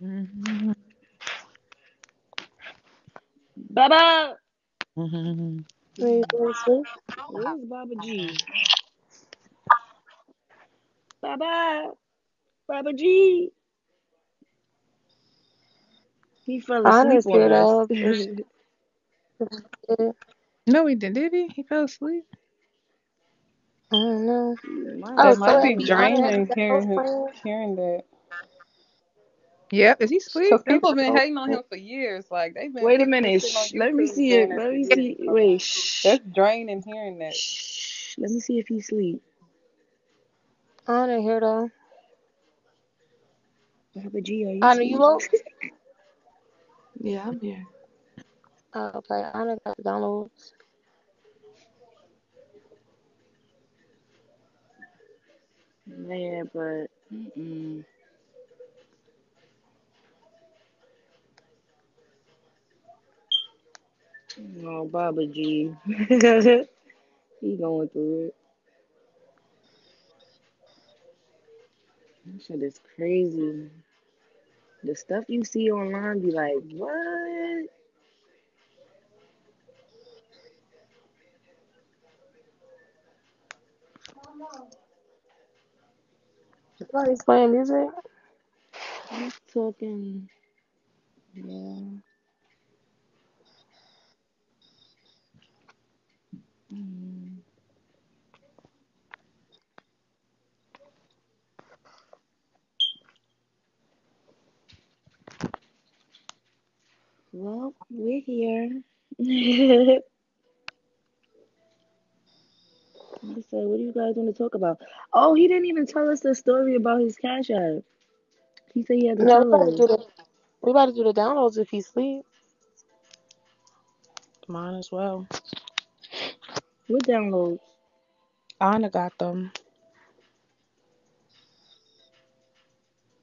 Mhm. Baba. Mhm. Wait, seriously? Where's Baba G? Baba, Baba G. He fell asleep Honest on here us. though. And she, I No, he didn't. Did he? He fell asleep. don't know. Might I That have was so might be fell. happy Honor had draining the downloads hearing playing. hearing that. Yep. Is he asleep? Cause people have been hating on Oh, him for years. Like Wait a people been minute. sitting on Shh. Let me YouTube see saying it. that Let for me years. see. So Wait. Shh. that's draining hearing that. Shh. Let me see if he's asleep. Honor here though. Baba G, are you Honor, you asleep? woke? Yeah, I'm here. Oh, okay. Honor got the downloads. Yeah, but no, Baba G. He going through it. That shit is crazy. The stuff you see online be like, what? Somebody's playing music. I'm talking. Yeah. Mm. Well, we're here. So, what do you guys want to talk about? Oh, he didn't even tell us the story about his cash app. He said he had to No, tell us. we about to do the downloads if he sleep. Mine as well. What downloads? Anna got them.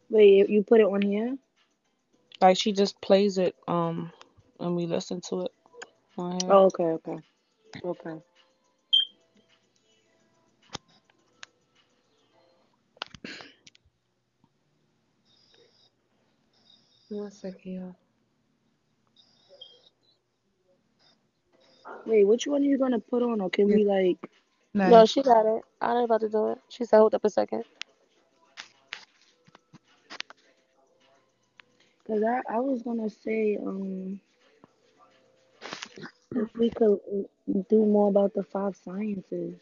Wait, you put it on here? Like she just plays it and we listen to it on here. Oh, okay, okay, okay. 1 second, y'all. Wait, which one are you gonna put on, or can we like? No, Nice. she got it. I ain't about to do it. She said, hold up a second. Cause I was gonna say if we could do more about the 5 sciences.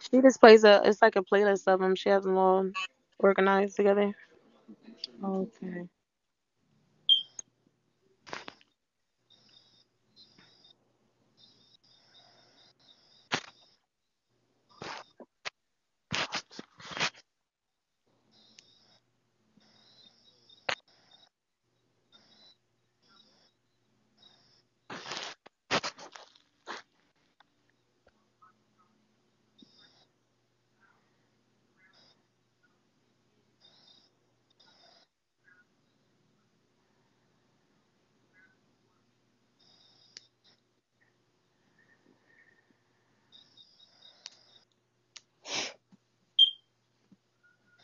She just plays it's like a playlist of them. She has them all organized together. Okay.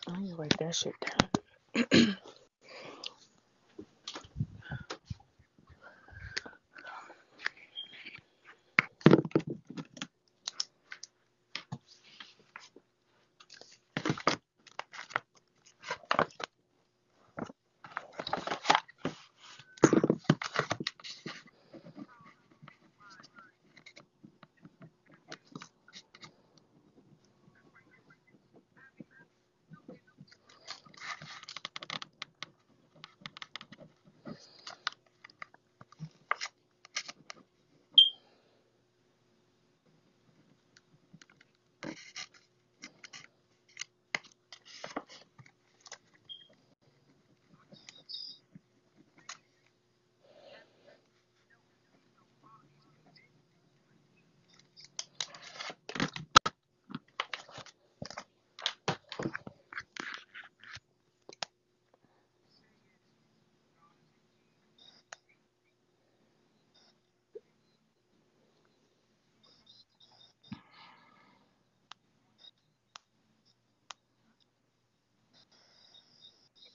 I'm gonna write that shit down.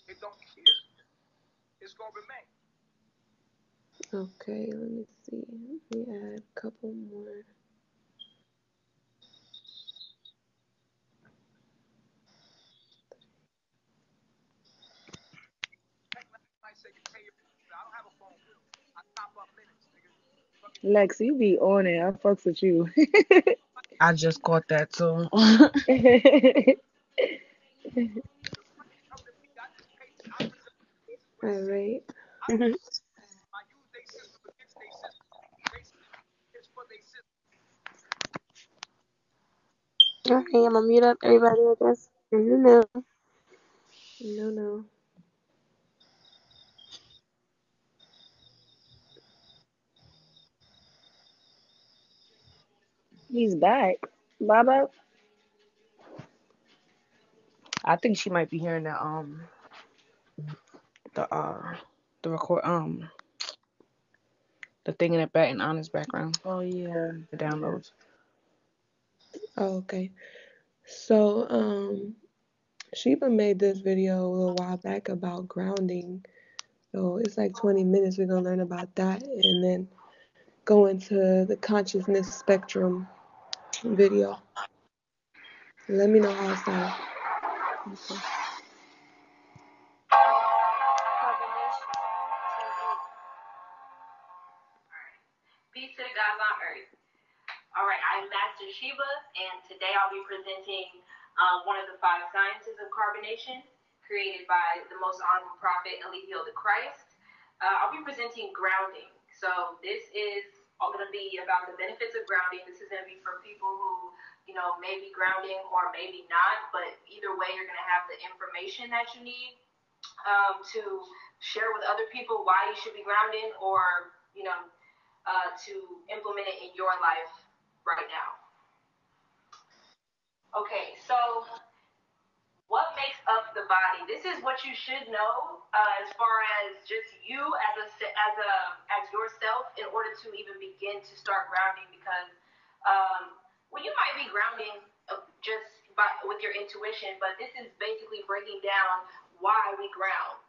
It don't care. It's gonna remain. Okay, let me see. Let me add a couple more. I don't have a phone bill. I top up minutes, nigga. Lex, you be on it. I fucks with you. I just caught that too. All right. Mhm. I use their system against their system. It's for their system. Okay, I'm gonna mute up everybody, I guess. No. No, no. He's back. Baba. I think she might be hearing the the record the thing in the back in Anna's background. Oh yeah. The Yeah. downloads. Oh, okay. So Sheba made this video a little while back about grounding. So it's like 20 minutes. We're gonna learn about that and then go into the consciousness spectrum video. Let me know how it sounds. Okay. Peace to the gods on earth. All right, I'm Master Sheba, and today I'll be presenting one of the 5 sciences of carbonation created by the most honorable prophet Ezekiel the Christ. I'll be presenting grounding. So this is all going to be about the benefits of grounding. This is going to be for people who, may be grounding or maybe not, but either way, you're going to have the information that you need to share with other people why you should be grounding or, to implement it in your life right now. Okay, so what makes up the body? This is what you should know as far as just you as yourself in order to even begin to start grounding. Because well, you might be grounding with your intuition, but this is basically breaking down why we ground.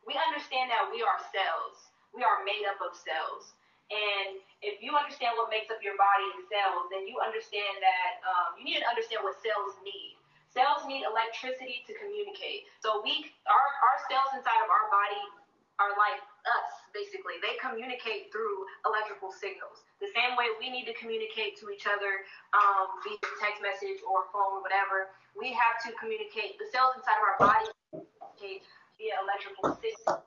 we understand that we are cells. We are made up of cells. And if you understand what makes up your body and cells, then you understand that you need to understand what cells need. Cells need electricity to communicate. So our cells inside of our body are like us, basically. They communicate through electrical signals. The same way we need to communicate to each other via text message or phone or whatever. We have to communicate. The cells inside of our body communicate via electrical signals.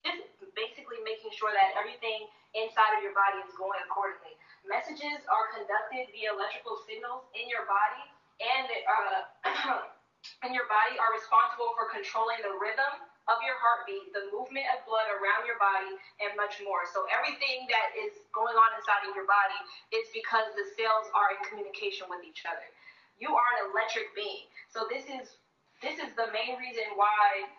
Just basically making sure that everything inside of your body is going accordingly. Messages are conducted via electrical signals in your body, and and your body are responsible for controlling the rhythm of your heartbeat, the movement of blood around your body, and much more. So everything that is going on inside of your body is because the cells are in communication with each other. You are an electric being. So this is the main reason why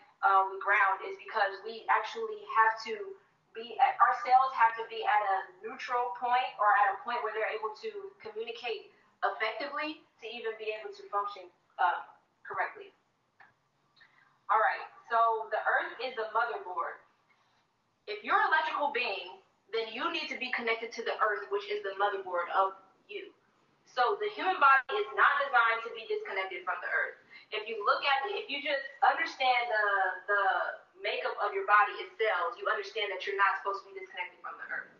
we ground, is because we actually have to our cells have to be at a neutral point, or at a point where they're able to communicate effectively to even be able to function correctly. All right, so the earth is the motherboard. If you're an electrical being, then you need to be connected to the earth, which is the motherboard of you. So the human body is not designed to be disconnected from the earth. If you look at it, if you just understand the makeup of your body itself, you understand that you're not supposed to be disconnected from the earth.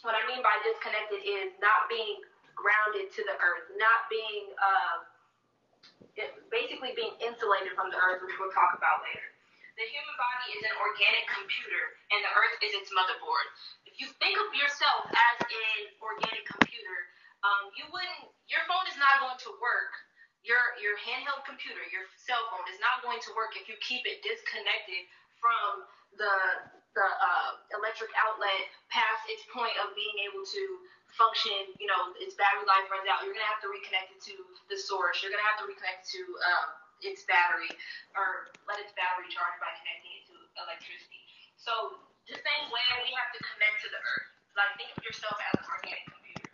What I mean by disconnected is not being grounded to the earth, not being basically being insulated from the earth, which we'll talk about later. The human body is an organic computer, and the earth is its motherboard. If you think of yourself as an organic computer, your phone is not going to work. Your handheld computer, your cell phone, is not going to work if you keep it disconnected from the electric outlet past its point of being able to function. Its battery life runs out. You're gonna have to reconnect it to the source. You're gonna have to reconnect it to its battery, or let its battery charge by connecting it to electricity. So the same way we have to connect to the earth. Like, think of yourself as an organic computer.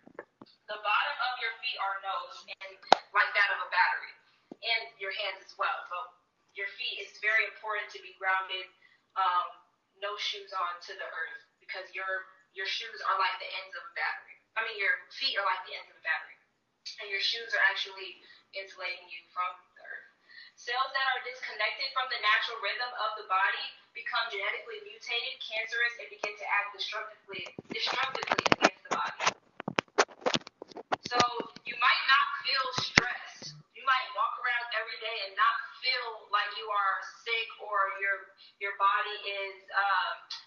The bottom of your feet are nose, and like that of a battery, and your hands as well. But your feet, is very important to be grounded. No shoes on to the earth, because your shoes are like the ends of a battery. Your feet are like the ends of a battery, and your shoes are actually insulating you from the earth. Cells that are disconnected from the natural rhythm of the body become genetically mutated, cancerous, and begin to act destructively against the body. So you might not feel stress. You might walk around every day and not feel like you are sick, or your body is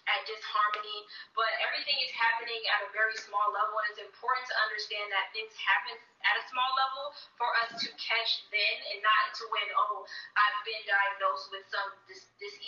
at disharmony. But everything is happening at a very small level, and it's important to understand that things happen at a small level for us to catch then, and not to when, I've been diagnosed with some disease.